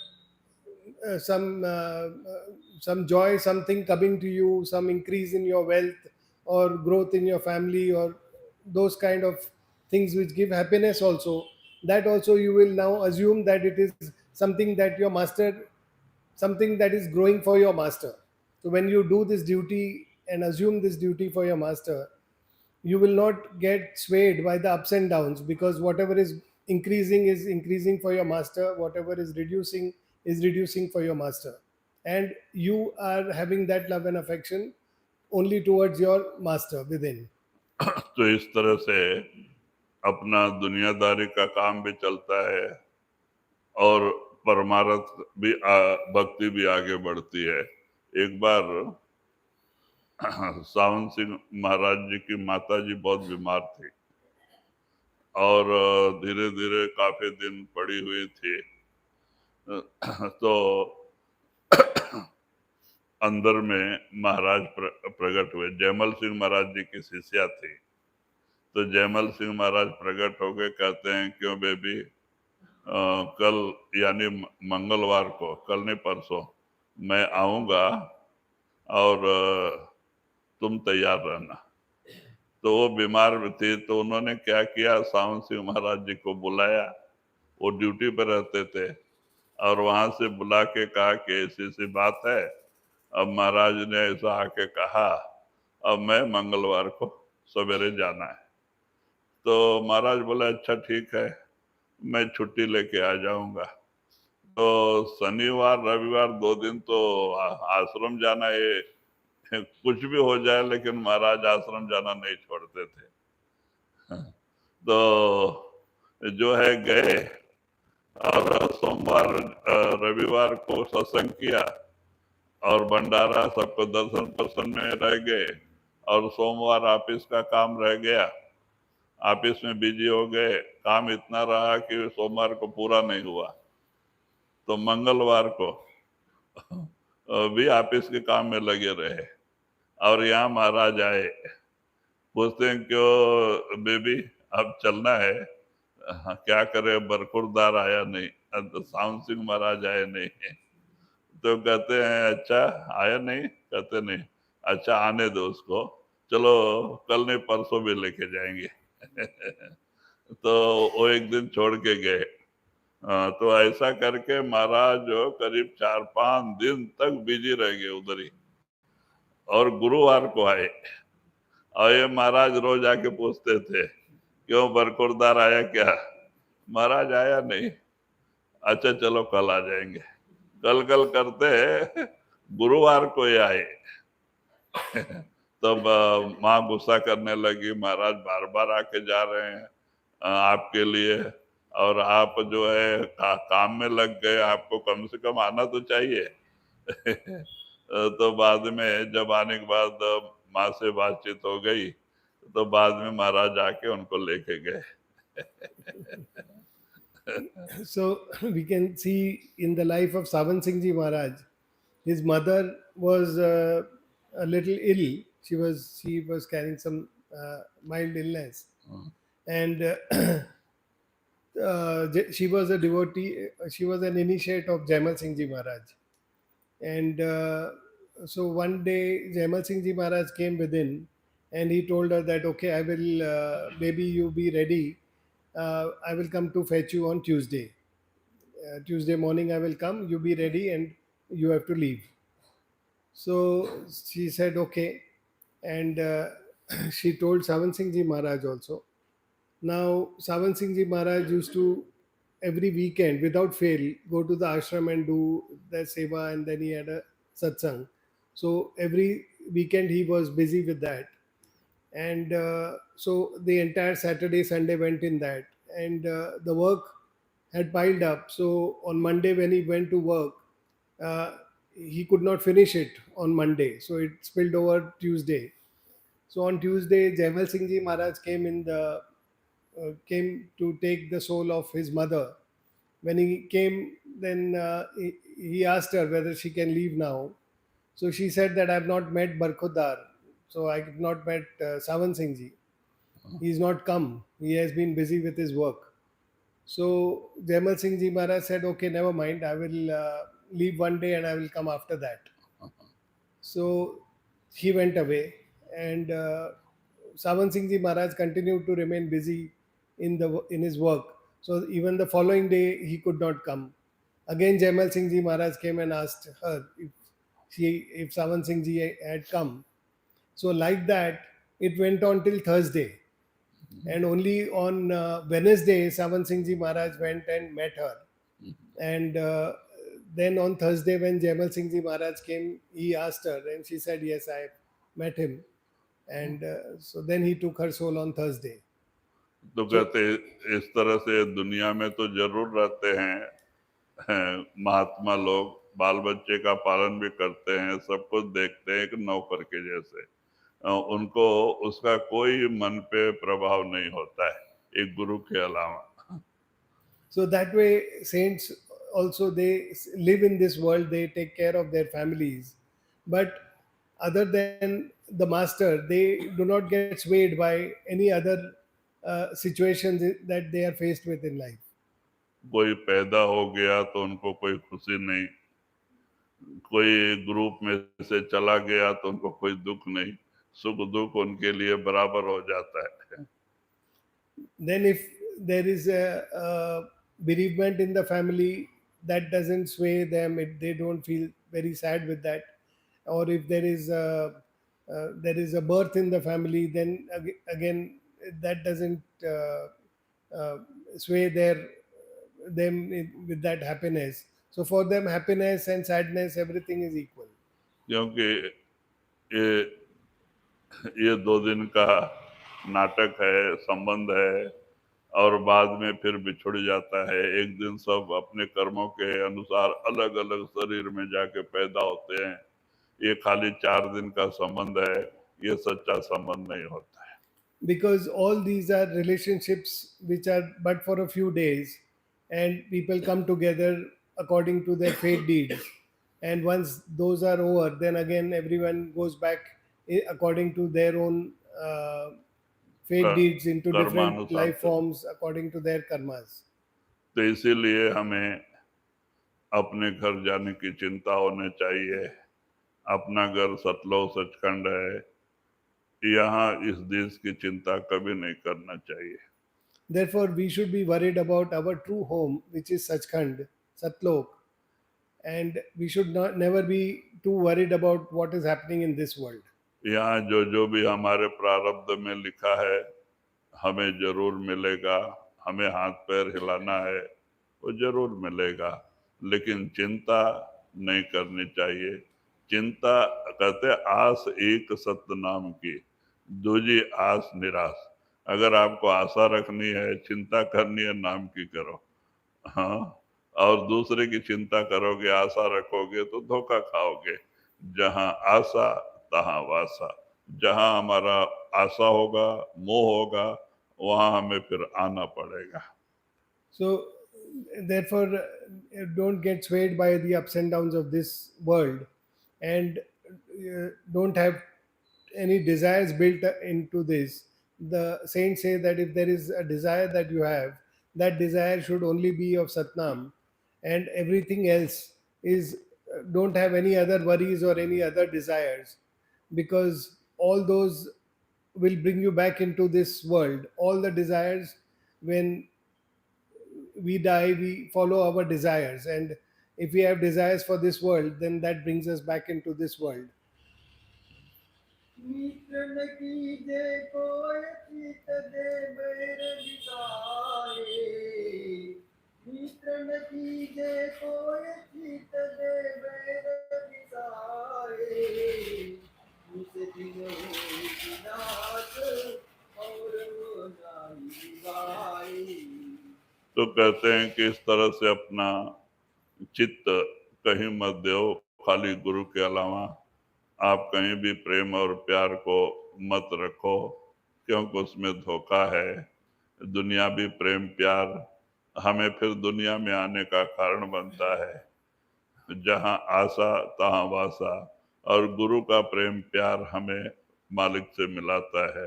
uh, some uh, uh, some joy, something coming to you, some increase in your wealth or growth in your family, or those kind of things which give happiness also, that also you will now assume that it is something that your master, something that is growing for your master. So when you do this duty and assume this duty for your master, you will not get swayed by the ups and downs, because whatever is increasing for your master, whatever is reducing for your master. And you are having that love and affection only towards your master within. तो इस तरह से अपना दुनियादारी का काम भी चलता है और परमार्थ भी भक्ति भी आगे बढ़ती है। एक बार सावन सिंह महाराज जी की माता जी बहुत बीमार थी और धीरे धीरे काफी दिन पड़ी हुई थी। तो अंदर में महाराज प्रकट हुए। जयमल सिंह महाराज जी की शिष्या थी। तो जयमल सिंह महाराज प्रकट हो गए, कहते हैं क्यों बेबी, कल यानी मंगलवार को, कल नहीं परसों मैं आऊंगा और तुम तैयार रहना। तो वो बीमार थी, तो उन्होंने क्या किया, सावन सिंह महाराज जी को बुलाया। वो ड्यूटी पर रहते थे और वहां से बुला के कहा कि ऐसी सी बात है, अब महाराज ने ऐसा आके कहा, अब मैं मंगलवार को सवेरे जाना है। तो महाराज बोले अच्छा ठीक है, मैं छुट्टी लेके आ जाऊंगा। तो शनिवार रविवार 2 दिन तो आश्रम जाना है, कुछ भी हो जाए लेकिन महाराज आश्रम जाना नहीं छोड़ते थे। तो जो है गए और सोमवार रविवार को सत्संग किया और भंडारा, सबको दर्शन पर्सन में रह गए और सोमवार ऑफिस का काम रह गया, ऑफिस में बिजी हो गए। काम इतना रहा कि सोमवार को पूरा नहीं हुआ। तो मंगलवार को भी ऑफिस के काम में लगे रहे और यहाँ महाराज आए। पूछते हैं क्यों बेबी, अब चलना है? क्या करे, बरखुरदार आया नहीं, तो सावन सिंह महाराज आए नहीं। तो कहते हैं अच्छा आया नहीं? कहते नहीं। अच्छा आने दो उसको, चलो कल नहीं परसों भी लेके जाएंगे। तो वो एक दिन छोड़ के गए। तो ऐसा करके महाराज जो करीब 4-5 दिन तक बिजी रह गए उधर ही, और गुरुवार को आए। और ये महाराज रोज आके पूछते थे क्यों बरखुरदार आया क्या? महाराज आया नहीं। अच्छा चलो कल आ जाएंगे। कल कल करते गुरुवार को ये आए। तब माँ गुस्सा करने लगी, महाराज बार बार आके जा रहे हैं आपके लिए, और आप जो है काम में लग गए, आपको कम से कम आना तो चाहिए। तो बाद में जब आने के बाद माँ से बातचीत हो गई, तो बाद में महाराज आके उनको लेके गए। So we can see in the life of Savan Singh Ji Maharaj, his mother was a little ill. She was carrying some mild illness, and she was a devotee. She was an initiate of Jaimal Singh Ji Maharaj, and so one day Jaimal Singh Ji Maharaj came within, and he told her that okay, I will, maybe you be ready. I will come to fetch you on Tuesday. Tuesday morning I will come. You be ready, and you have to leave. So she said okay, and she told Savan Singh Ji Maharaj also. Now Savan Singh Ji Maharaj used to every weekend without fail go to the ashram and do the seva, and then he had a satsang. So every weekend he was busy with that, and so the entire Saturday Sunday went in that, and the work had piled up. So on Monday when he went to work, uh, he could not finish it on Monday, so it spilled over Tuesday. So on Tuesday, Jaimal Singh Ji Maharaj came to take the soul of his mother. When he came, then he asked her whether she can leave now. So she said that I have not met Barkhudar, so I have not met Sawan Singh Ji. He's not come. He has been busy with his work. So Jaimal Singh Ji Maharaj said, okay, never mind. I will leave one day and I will come after that. So he went away, and Sawan Singh Ji Maharaj continued to remain busy in his work. So even the following day he could not come. Again, Jaimal Singh Ji Maharaj came and asked her if Sawan Singh Ji had come. So like that, it went on till Thursday, and only on Wednesday, Sawan Singh Ji Maharaj went and met her. And then on Thursday, when Jaimal Singh Ji Maharaj came, he asked her, and she said, yes, I met him. And so then he took her soul on Thursday. तो So, कहते इस तरह से दुनिया में तो जरूर रहते हैं महात्मा लोग, बाल बच्चे का पालन भी करते हैं, सब कुछ देखते हैं, एक नौकर के जैसे। उनको उसका कोई मन पे प्रभाव नहीं होता है एक गुरु के अलावा। so that way, saints also, they live in this world, they take care of their families. But other than the master, they do not get swayed by any other situations that they are faced with in life. कोई पैदा हो गया तो उनको कोई खुशी नहीं, कोई ग्रुप में से चला गया तो उनको कोई दुख नहीं, सुख दुख उनके लिए बराबर हो जाता है। Then if there is a bereavement in the family, that doesn't sway them, they don't feel very sad with that. Or if there is a birth in the family, then again that doesn't uh, sway with that happiness. So for them, happiness and sadness, everything is equal. क्योंकि ये ये 2 दिन का नाटक है, संबंध है, और बाद में फिर बिछुड़ जाता है। एक दिन सब अपने कर्मों के अनुसार अलग अलग शरीर में जाके पैदा होते हैं। ये खाली 4 दिन का संबंध है, ये सच्चा संबंध नहीं होता है। Because all these are relationships which are but for a few days, and people come together according to their fate deeds, and once those are over, then again everyone goes back according to their own fate deeds into different कर्मानुसार life forms according to their karmas. तो इसीलिए हमें अपने घर जाने की चिंता होनी चाहिए। अपना घर सतलोक सचखंड है, यहाँ इस देश की चिंता कभी नहीं करना चाहिए। Therefore, we should be worried about our true home, which is Sachkhand, Satlok, and we should not never be too worried about what is happening in this world. यहाँ जो जो भी हमारे प्रारब्ध में लिखा है हमें जरूर मिलेगा। हमें हाथ पैर हिलाना है, वो जरूर मिलेगा, लेकिन चिंता नहीं करनी चाहिए। चिंता कहते आस एक सत्य नाम की, दूजी आस निराश। अगर आपको आशा रखनी है, चिंता करनी है, नाम की करो। हाँ, और दूसरे की चिंता करोगे, आशा रखोगे तो धोखा खाओगे। जहाँ आशा तहाँ वासा। जहाँ हमारा आशा होगा, मोह होगा, वहाँ हमें फिर आना पड़ेगा। So, therefore, don't get swayed by the ups and downs of this world, and don't have any desires built into this. The saints say that if there is a desire that you have, that desire should only be of Satnam, and everything else is don't have any other worries or any other desires, because all those will bring you back into this world. All the desires, when we die, we follow our desires, and if we have desires for this world, then that brings us back into this world. मित्र न कीजे कोय चित दे बैर बिसाए, मित्र न कीजे कोय चित दे बैर बिसाए, कहते हैं कि इस तरह से अपना चित्त कहीं मत दो खाली गुरु के अलावा। आप कहीं भी प्रेम और प्यार को मत रखो, क्योंकि उसमें धोखा है। दुनियावी प्रेम प्यार हमें फिर दुनिया में आने का कारण बनता है। जहाँ आशा तहाँ वासा, और गुरु का प्रेम प्यार हमें मालिक से मिलाता है।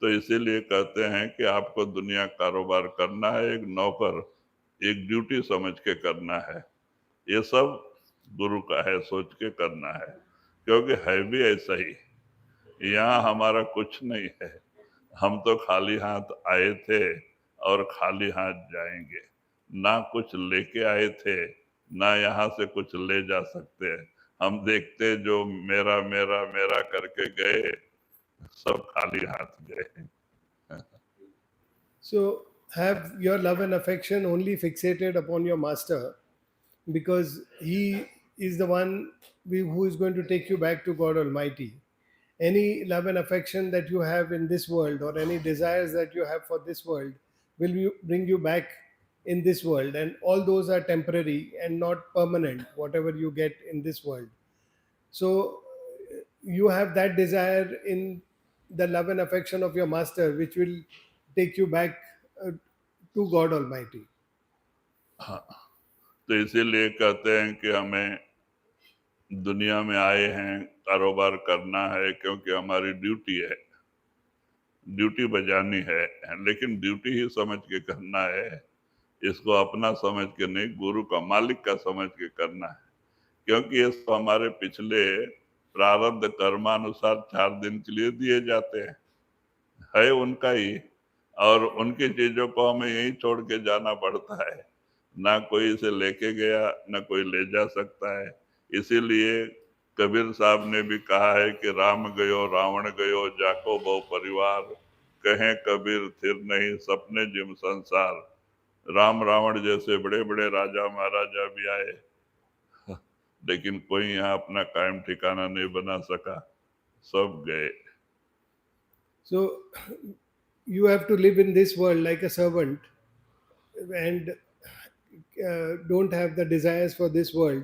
तो इसीलिए कहते हैं कि आपको दुनिया कारोबार करना है, एक नौकर, एक ड्यूटी समझ के करना है। ये सब गुरु का है, सोच के करना है, क्योंकि है भी ऐसा ही। यहाँ हमारा कुछ नहीं है, हम तो खाली हाथ आए थे और खाली हाथ जाएंगे। ना कुछ लेके आए थे, ना यहाँ से कुछ ले जा सकते हैं। हम देखते जो मेरा मेरा मेरा करके गए, सब खाली हाथ गए। So have your love and affection only fixated upon your master, because he is the one who is going to take you back to God Almighty. Any love and affection that you have in this world, or any desires that you have for this world, will bring you back in this world, and all those are temporary and not permanent, whatever you get in this world. So you have that desire in the love and affection of your master, which will take you back to God Almighty. हाँ, तो इसीलिए कहते हैं कि हमें दुनिया में आए हैं, कारोबार करना है, क्योंकि हमारी ड्यूटी है, ड्यूटी बजानी है। लेकिन ड्यूटी ही समझ के करना है, इसको अपना समझ के नहीं, गुरु का, मालिक का समझ के करना है। क्योंकि ये सब हमारे पिछले प्रारब्ध कर्मानुसार 4 दिन के लिए दिए जाते हैं, है उनका ही, और उनकी चीजों को हमें यहीं छोड़ के जाना पड़ता है। ना कोई इसे लेके गया, ना कोई ले जा सकता है। इसीलिए कबीर साहब ने भी कहा है कि राम गयो रावण गयो जाको बहु परिवार, कहें कबीर थिर नहीं सपने जिम संसार। राम रावण जैसे बड़े बड़े राजा महाराजा भी आए, लेकिन कोई यहाँ अपना कायम ठिकाना नहीं बना सका, सब गए। So you have to live in this world like a servant, and don't have the desires for this world.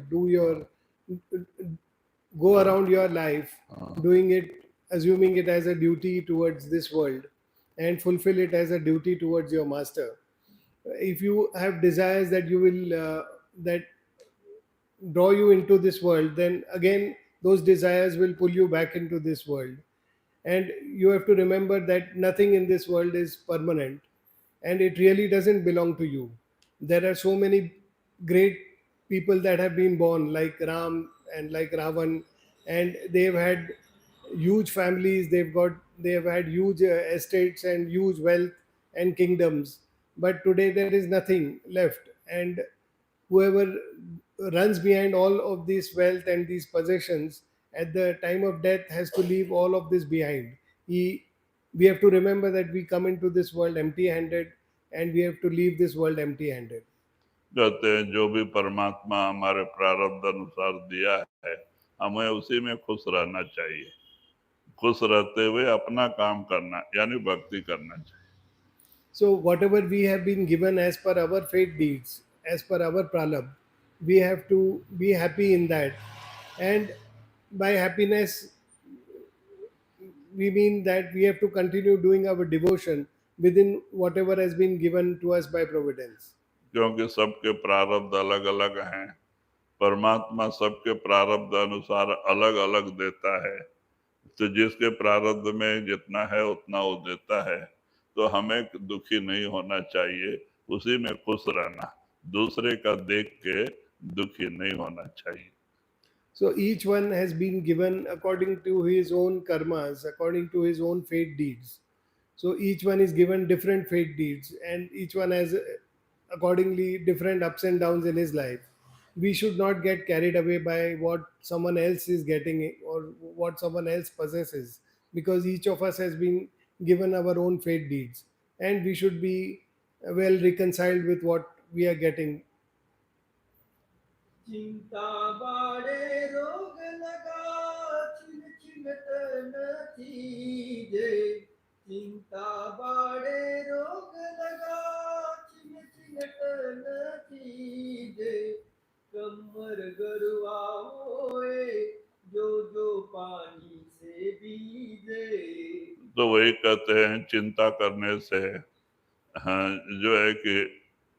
Go around your life doing it, assuming it as a duty towards this world, and fulfill it as a duty towards your master. If you have desires that you will that draw you into this world, then again those desires will pull you back into this world. And you have to remember that nothing in this world is permanent, and it really doesn't belong to you. There are so many great people that have been born, like Ram and like Ravan, and they've had huge families. They have had huge estates and huge wealth and kingdoms. But today there is nothing left, and whoever runs behind all of this wealth and these possessions at the time of death has to leave all of this behind. We have to remember that we come into this world empty handed, and we have to leave this world empty handed. कहते हैं जो भी परमात्मा हमारे प्रारब्ध अनुसार दिया है, हमें उसी में खुश रहना चाहिए। खुश रहते हुए अपना काम करना, यानी भक्ति करना चाहिए। So whatever we have been given as per our fate deeds, as per our pralab, we have to be happy in that. And by happiness, we mean that we have to continue doing our devotion within whatever has been given to us by providence. क्योंकि सबके प्रारब्ध अलग अलग हैं, परमात्मा सबके प्रारब्ध अनुसार अलग अलग देता है। तो जिसके प्रारब्ध में जितना है उतना वो देता है, तो हमें दुखी नहीं होना चाहिए, उसी में खुश रहना, दूसरे का देख के दुखी नहीं होना चाहिए। So each one has been given according to his own karmas, according to his own fate deeds. So each one is given different fate deeds, and each one has accordingly different ups and downs in his life. We should not get carried away by what someone else is getting or what someone else possesses, because each of us has been given our own fate deeds, and we should be well reconciled with what we are getting. चिंता बाड़े रोग लगा छिन छिनत न थीजे, चिंता बाड़े रोग लगा छिन छिनत तो वही कहते हैं चिंता करने से, हाँ, जो है कि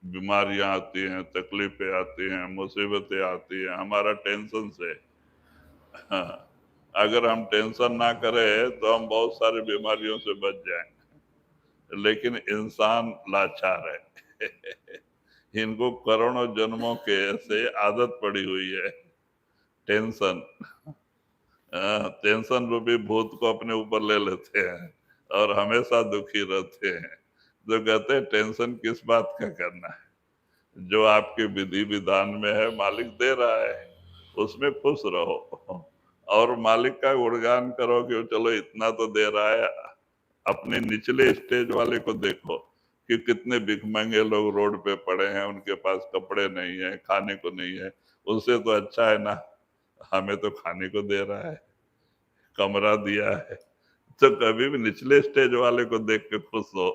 बीमारियां आती हैं, तकलीफें आती हैं, मुसीबतें आती हैं हमारा टेंशन से। हाँ, अगर हम टेंशन ना करें तो हम बहुत सारी बीमारियों से बच जाएं, लेकिन इंसान लाचार है। इनको करोड़ों जन्मों के से आदत पड़ी हुई है टेंशन। टेंशन रूपी भूत को अपने ऊपर ले लेते हैं और हमेशा दुखी रहते हैं। जो कहते हैं टेंशन किस बात का करना है, जो आपके विधि विधान में है मालिक दे रहा है, उसमें खुश रहो और मालिक का गुणगान करो कि चलो इतना तो दे रहा है। अपने निचले स्टेज वाले को देखो कि कितने भिखमंगे लोग रोड पे पड़े हैं, उनके पास कपड़े नहीं है, खाने को नहीं है। उससे तो अच्छा है ना, हमें तो खाने को दे रहा है, कमरा दिया है। तो कभी भी निचले स्टेज वाले को देख के खुश हो।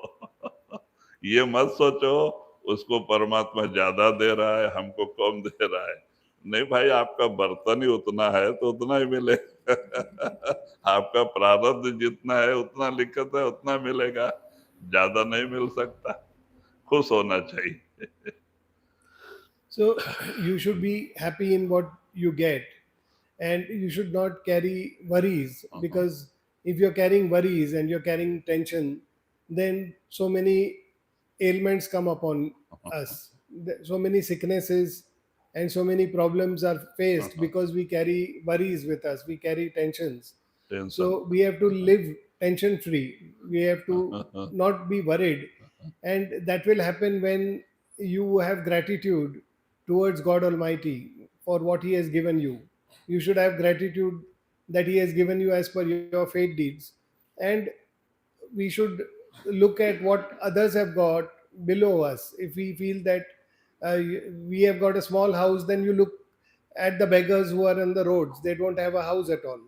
ये मत सोचो उसको परमात्मा ज्यादा दे रहा है, हमको कम दे रहा है। नहीं भाई, आपका बर्तन ही उतना है तो उतना ही मिले। आपका प्रारब्ध जितना है उतना लिखत है उतना मिलेगा, ज्यादा नहीं मिल सकता। खुश होना चाहिए। So you should be happy in what you get, and you should not carry worries, because if you're carrying worries and you're carrying tension, then so many ailments come upon us. So many sicknesses and so many problems are faced because we carry worries with us, we carry tensions. Tension. So we have to live tension free. We have to not be worried. And that will happen when you have gratitude towards God Almighty for what He has given you. You should have gratitude that He has given you as per your faith deeds. And we should look at what others have got below us. If we feel that we have got a small house, then you look at the beggars who are on the roads. They don't have a house at all.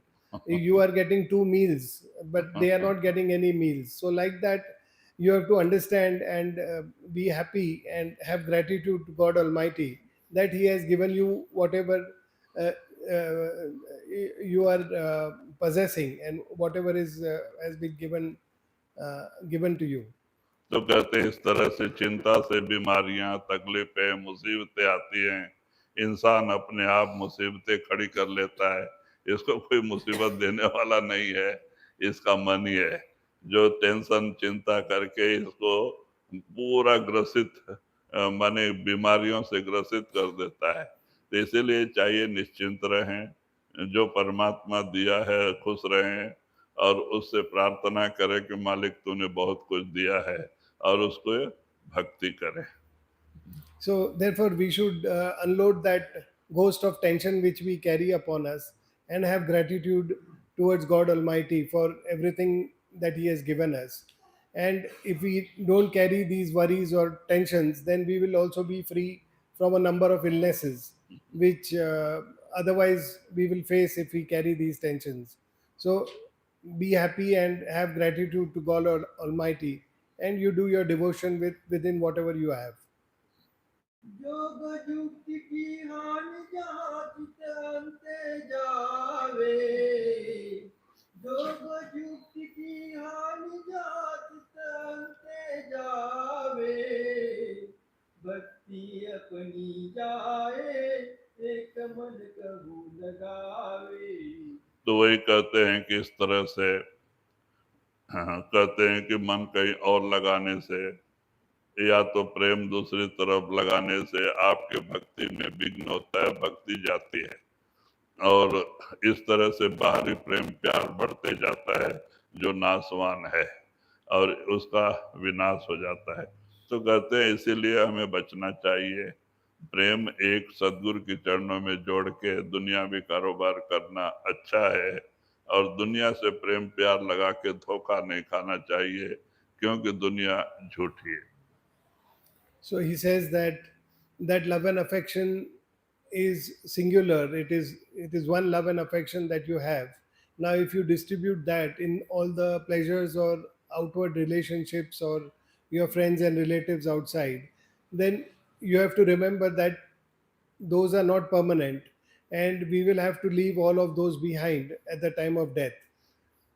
You are getting two meals, but they are not getting any meals. So, like that, you have to understand and be happy and have gratitude to God Almighty that He has given you whatever uh, uh, you are possessing, and whatever is has been given to you. तो कहते हैं इस तरह से चिंता से बीमारियां, तकलीफें, मुसीबतें आती हैं। इंसान अपने आप मुसीबतें खड़ी कर लेता है। इसको कोई मुसीबत देने वाला नहीं है, इसका मन ही है जो टेंशन चिंता करके इसको पूरा ग्रसित, माने बीमारियों से ग्रसित कर देता है। तो इसीलिए चाहिए निश्चिंत रहें, जो परमात्मा दिया है खुश रहें और उससे प्रार्थना करें कि मालिक तूने बहुत कुछ दिया है, और उसको भक्ति करें। So, therefore, we should unload that ghost of tension which we carry upon us and have gratitude towards God Almighty for everything that He has given us. And if we don't carry these worries or tensions, then we will also be free from a number of illnesses which otherwise we will face if we carry these tensions. So, be happy and have gratitude to God Almighty, and you do your devotion within whatever you have. जोग जुक्ति की हानि जहाँ चित अंते जावे, जोग जुक्ति की हानि जहाँ चित अंते जावे, भक्ति अपनी जाए एक मन कहू लगावे। तो वही कहते हैं कि इस तरह से, हाँ, कहते हैं कि मन कहीं और लगाने से या तो प्रेम दूसरी तरफ लगाने से आपके भक्ति में विघ्न होता है, भक्ति जाती है और इस तरह से बाहरी प्रेम प्यार बढ़ते जाता है जो नाशवान है और उसका विनाश हो जाता है। तो कहते हैं इसीलिए हमें बचना चाहिए। प्रेम एक सदगुरु के चरणों में जोड़ के दुनियावी कारोबार करना अच्छा है, और दुनिया से प्रेम प्यार लगा के धोखा नहीं खाना चाहिए, क्योंकि दुनिया झूठी है। So he says that love and affection is singular. It is one love and affection that you have. Now, if you distribute that in all the pleasures or outward relationships or your friends and relatives outside, then you have to remember that those are not permanent, and we will have to leave all of those behind at the time of death.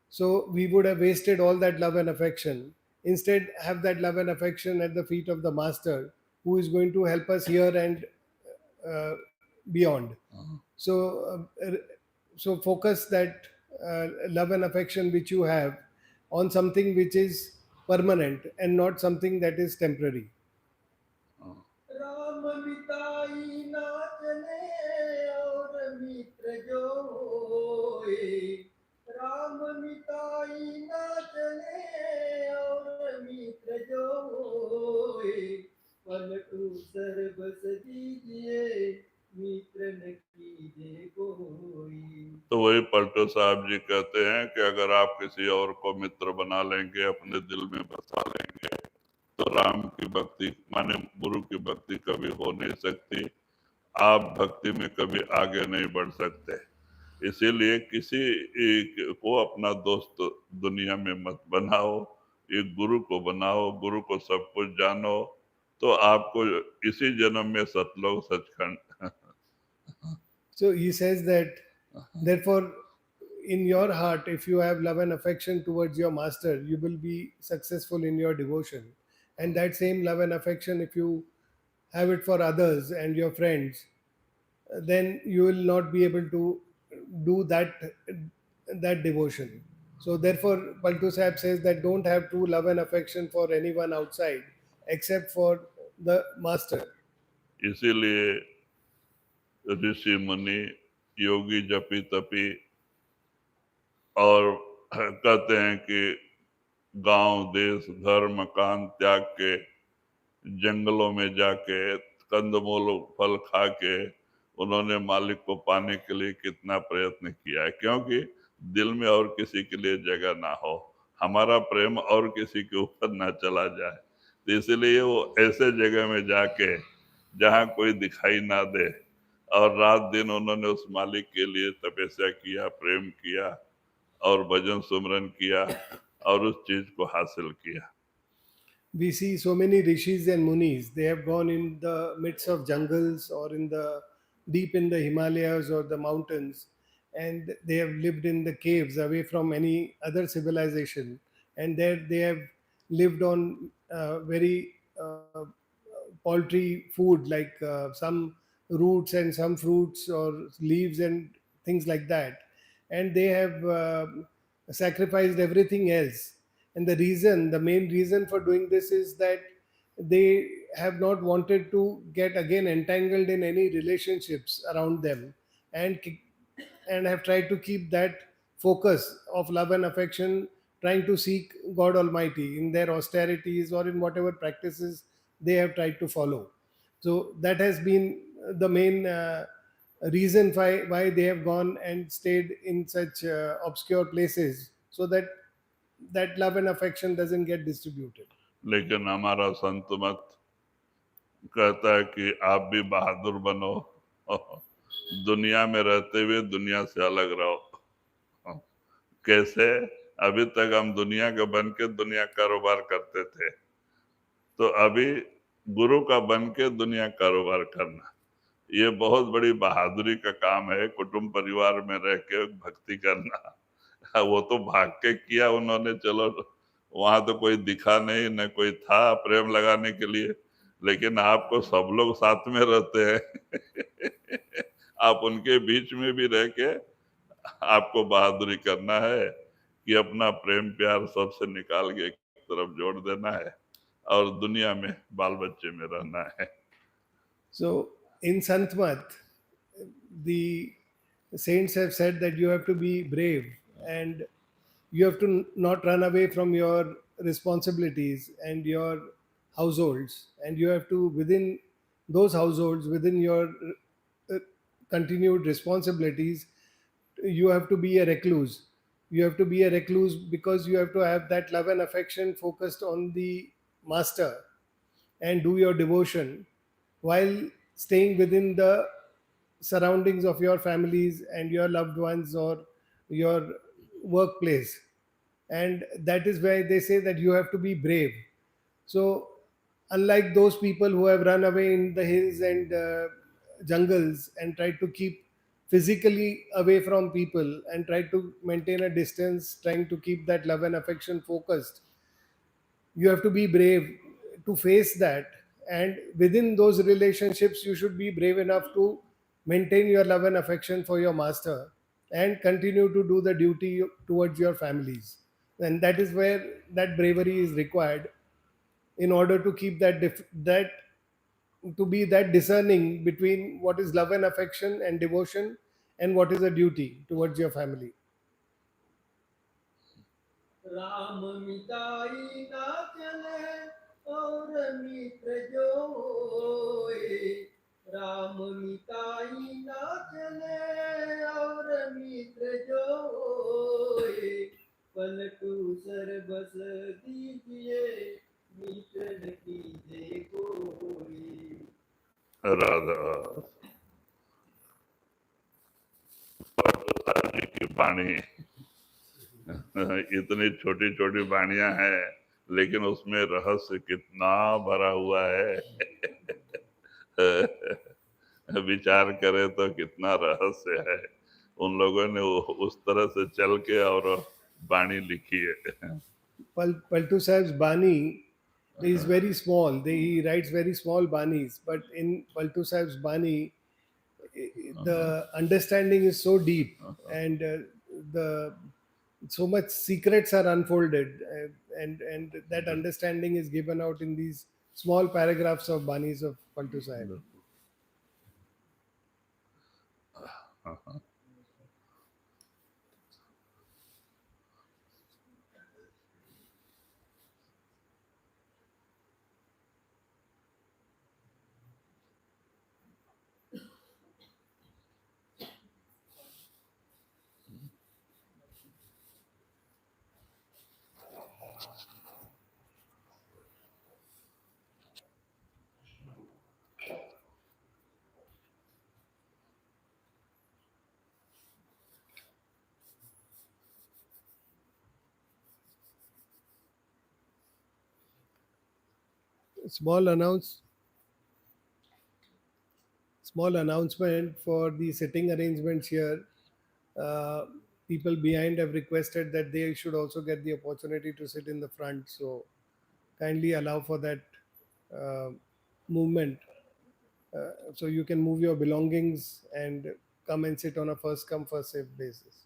So we would have wasted all that love and affection. Instead, have that love and affection at the feet of the Master, who is going to help us here and uh, beyond. So, so focus that love and affection which you have on something which is permanent and not something that is temporary. Ram मिताई ना चले और मित्र जो होए राम मिताई ना चले और मित्र जो होए पलटू सर्बस दीजिए मित्र न कीजिए कोई तो वही पलटू साहब जी कहते हैं कि अगर आप किसी और को मित्र बना लेंगे, अपने दिल में बसा लेंगे, तो राम की भक्ति माने गुरु की भक्ति कभी हो नहीं सकती। आप भक्ति में कभी आगे नहीं बढ़ सकते। इसीलिए किसी एक को अपना दोस्त दुनिया में मत बनाओ, एक गुरु को बनाओ, गुरु को सब कुछ जानो, तो आपको इसी जन्म में सतलोक Sachkhand. So he says that, therefore, in your heart, if you have love and affection towards your master, you will be successful in your devotion. And that same love and affection, if you have it for others and your friends, then you will not be able to do that devotion. So therefore, Paltu Sahib says that don't have true love and affection for anyone outside except for the master. इसीलिए ऋषि मुनि, योगी, जपी तपी और कहते हैं कि गांव, देश, घर, मकान त्याग के जंगलों में जाके कंदमूल फल खा के उन्होंने मालिक को पाने के लिए कितना प्रयत्न किया है, क्योंकि दिल में और किसी के लिए जगह ना हो, हमारा प्रेम और किसी के ऊपर ना चला जाए। तो इसलिए वो ऐसे जगह में जाके जहाँ कोई दिखाई ना दे और रात दिन उन्होंने उस मालिक के लिए तपस्या किया, प्रेम किया और भजन सुमरन किया और उस चीज को हासिल किया। We see so many rishis and munis. They have gone in the midst of jungles or in the deep in the Himalayas or the mountains, and they have lived in the caves away from any other civilization. And there they have lived on very paltry food like some roots and some fruits or leaves and things like that. And they have sacrificed everything else. And the main reason for doing this is that they have not wanted to get again entangled in any relationships around them, and and have tried to keep that focus of love and affection, trying to seek God Almighty in their austerities or in whatever practices they have tried to follow. So that has been the main reason why they have gone and stayed in such obscure places, so that that love and affection doesn't get distributed. लेकिन हमारा संत मत कहता है कि आप भी बहादुर बनो, दुनिया में रहते हुए दुनिया से अलग रहो। कैसे? अभी तक हम दुनिया के बन के दुनिया कारोबार करते थे, तो अभी गुरु का बन के दुनिया कारोबार करना, ये बहुत बड़ी बहादुरी का काम है। कुटुंब परिवार में रह के भक्ति करना, वो तो भाग के किया उन्होंने, चलो वहां तो कोई दिखा नहीं, न कोई था प्रेम लगाने के लिए, लेकिन आपको सब लोग साथ में रहते हैं आप उनके बीच में भी रह के आपको बहादुरी करना है कि अपना प्रेम प्यार सबसे निकाल के एक तरफ जोड़ देना है और दुनिया में बाल बच्चे में रहना है। So in Santmat, the saints have said that you have to be brave and you have to not run away from your responsibilities and your households, and you have to, within those households, within your uh, continued responsibilities, you have to be a recluse. You have to be a recluse because you have to have that love and affection focused on the master and do your devotion while staying within the surroundings of your families and your loved ones or your workplace. And that is why they say that you have to be brave. So unlike those people who have run away in the hills and jungles and tried to keep physically away from people and try to maintain a distance, trying to keep that love and affection focused. You have to be brave to face that. And within those relationships, you should be brave enough to maintain your love and affection for your master and continue to do the duty towards your families. And that is where that bravery is required in order to keep that to be that discerning between what is love and affection and devotion and what is a duty towards your family. Ram मिताई ना चले और मित्र जो होए, राम मिताई ना चले और मित्र जो होए, पलटू सर बस दीजिए मित्र न कीजिए कोई। राधा जी की वाणी इतनी छोटी छोटी वाणियां हैं, लेकिन उसमें रहस्य कितना भरा हुआ है। विचार करें तो कितना रहस्य है। उन लोगों ने उस तरह से चल के और वाणी लिखी है। Paltu Sahib's Bani is very small. He writes very small Banis, but in Paltu Sahib's Bani, the understanding is so deep, and the so much secrets are unfolded, and that understanding is given out in these small paragraphs of Banis of Paltu Sahib. Small announce small announcement for the sitting arrangements here. Uh, People behind have requested that they should also get the opportunity to sit in the front. So kindly allow for that uh, movement. So you can move your belongings and come and sit on a first come first served basis.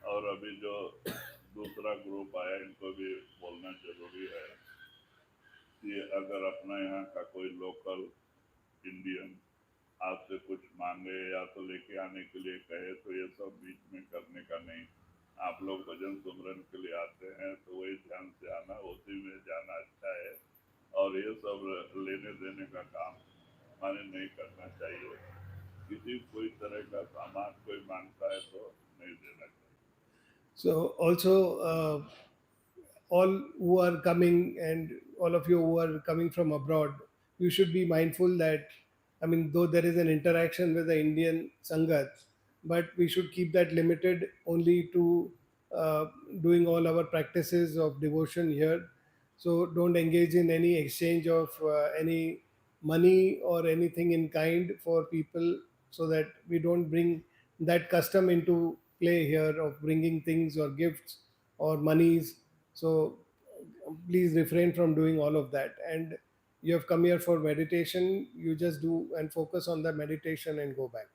और अभी जो दूसरा group आया, इनको भी बोलना जरूरी है कि अगर अपना यहाँ का कोई लोकल इंडियन आपसे कुछ मांगे या तो लेके आने के लिए कहे, तो ये सब बीच में करने का नहीं। आप लोग भजन सुमरन के लिए आते हैं तो वही ध्यान से आना, उसी में जाना अच्छा है। और ये सब लेने देने का काम माने नहीं करना चाहिए। किसी कोई तरह का सामान कोई मांगता है तो नहीं देना चाहिए। So also all who are coming and all of you who are coming from abroad, you should be mindful that, I mean, though there is an interaction with the Indian Sangat, but we should keep that limited only to doing all our practices of devotion here. So don't engage in any exchange of any money or anything in kind for people, so that we don't bring that custom into play here of bringing things or gifts or monies. So please refrain from doing all of that. And you have come here for meditation, you just do and focus on the meditation and go back.